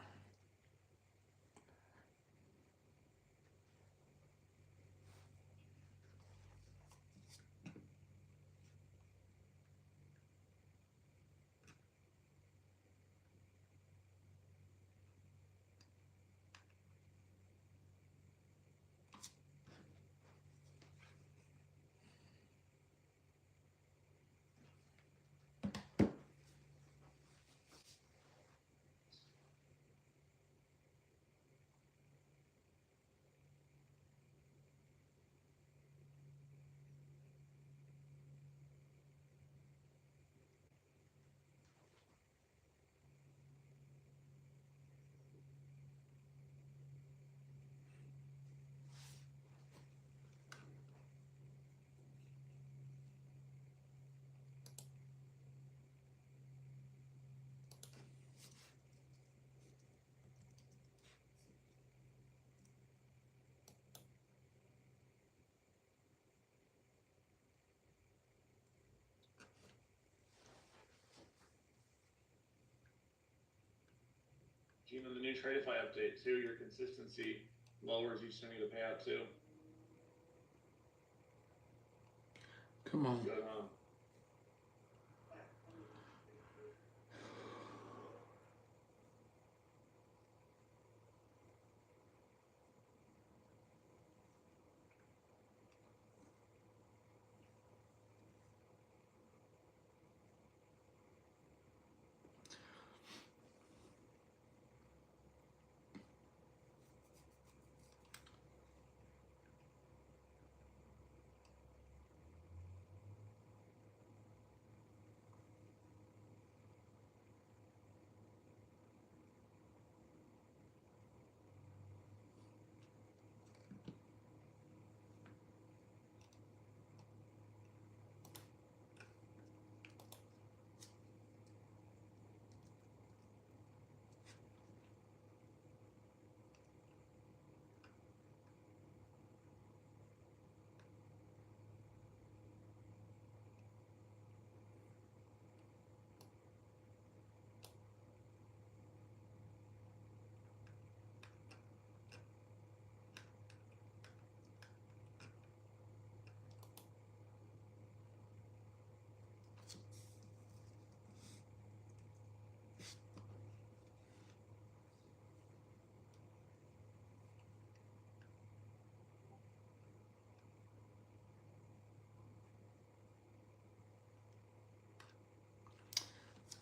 Gene, on the new Tradify update too, your consistency lowers each time you get the payout too. Come on. Good, huh?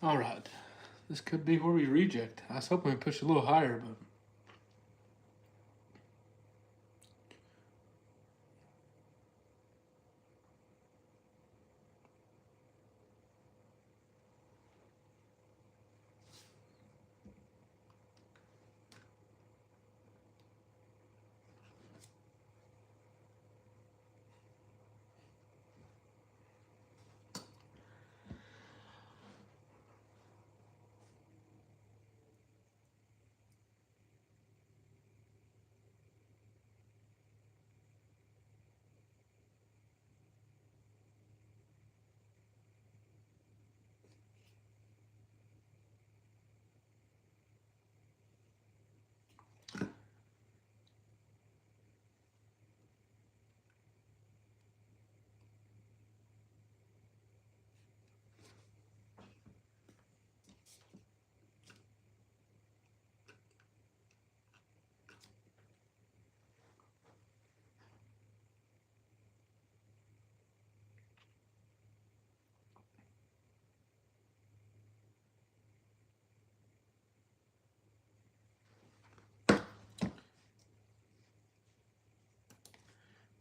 All right. This could be where we reject. I was hoping we push a little higher, but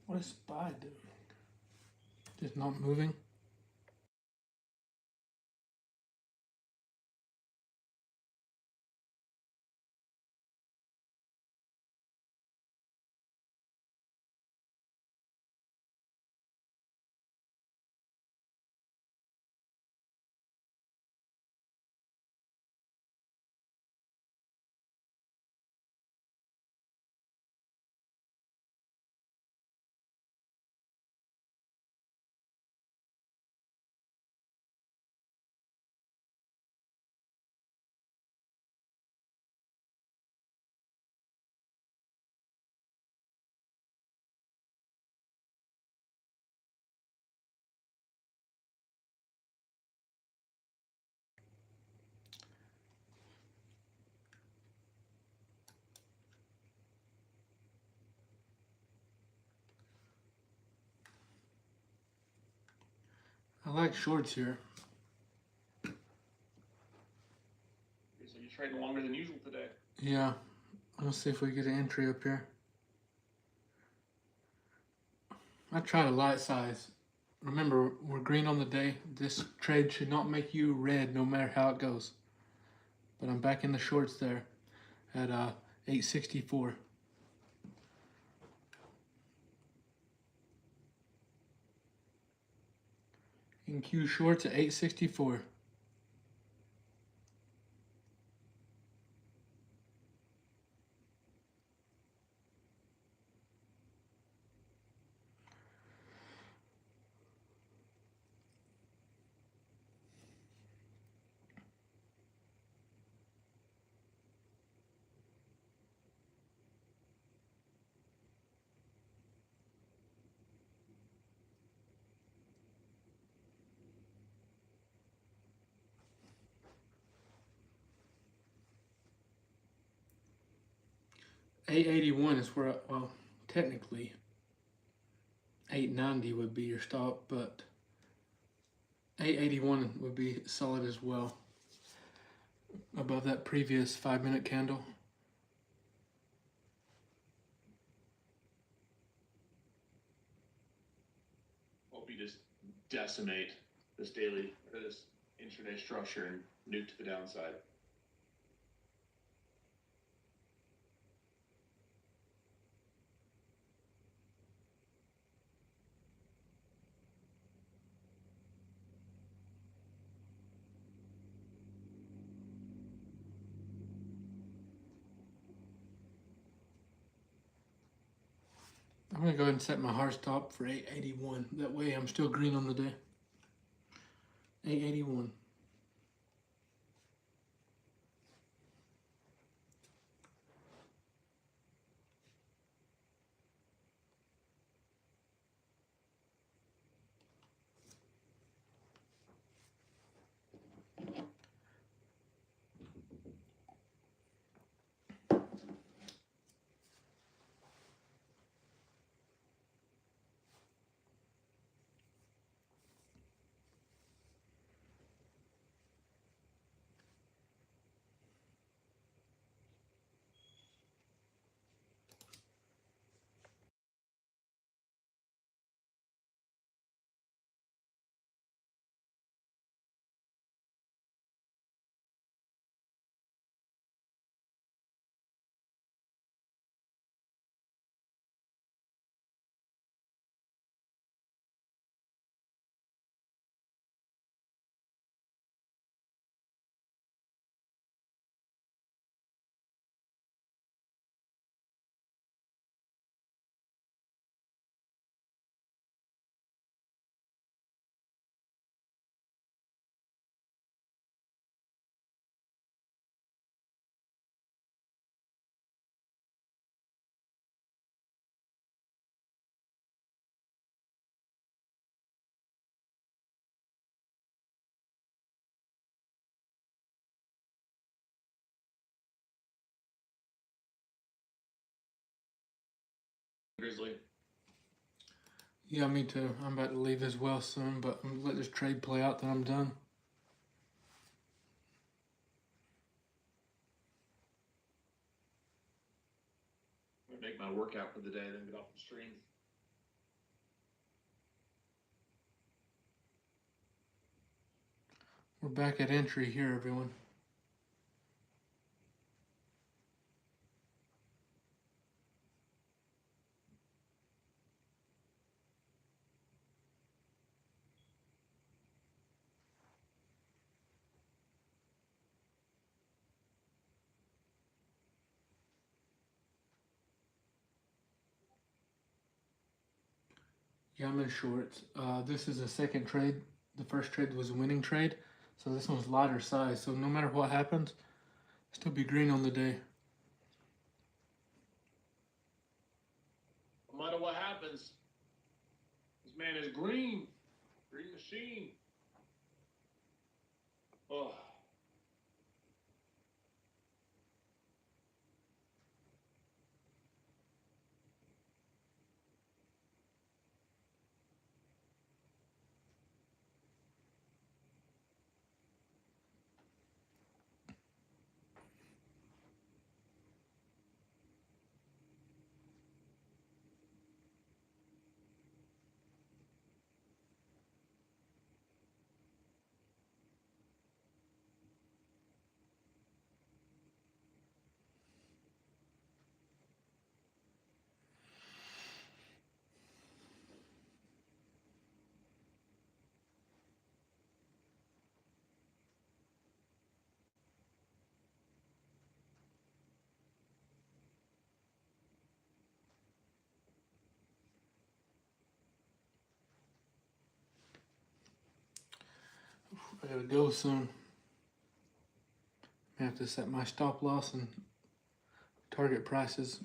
what is SPY doing? Just not moving? like shorts here. So you're trading longer than usual today. Yeah. Let's see if we get an entry up here. I tried a light size. Remember, we're green on the day. This trade should not make you red no matter how it goes. But I'm back in the shorts there at 864. In Q shorts at 864. $881 is where, well, technically 890 would be your stop, but 881 would be solid as well. Above that previous 5-minute candle. Hope you just decimate this daily or this intraday structure and nuke to the downside. I'm going to go ahead and set my hard stop for 881. That way I'm still green on the day. 881. Grizzly. Yeah, me too. I'm about to leave as well soon, but I'm going to let this trade play out, then I'm done. I'm gonna make my workout for the day, then get off the stream. We're back at entry here, everyone. Yeah, I'm in shorts. This is the second trade. The first trade was a winning trade, so this one's lighter size. So no matter what happens, still be green on the day. No matter what happens, this man is green. Green machine. Oh. I gotta go soon. I have to set my stop loss and target prices.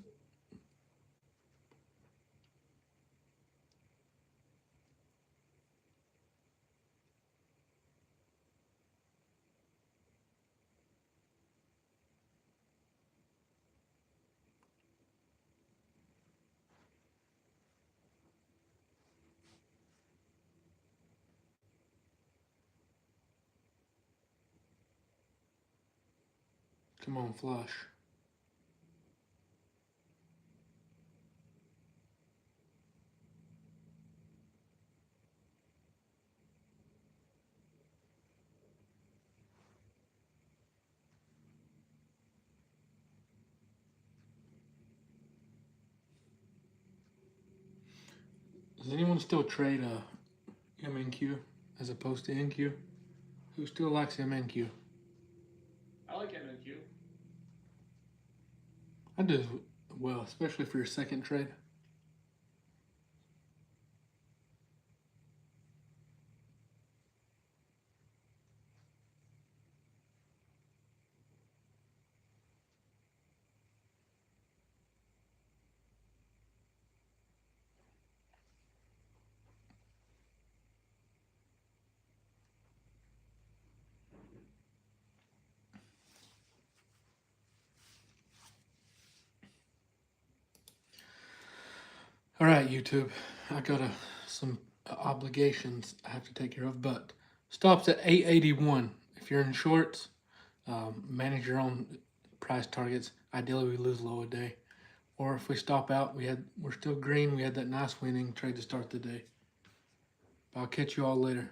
Come on, flush. Does anyone still trade MNQ as opposed to NQ? Who still likes MNQ? I like MNQ. I do as well, especially for your second trade. All right, YouTube. I got some obligations I have to take care of, but stops at 881. If you're in shorts, manage your own price targets. Ideally, we lose low a day, or if we stop out, we're still green. We had that nice winning trade to start the day. I'll catch you all later.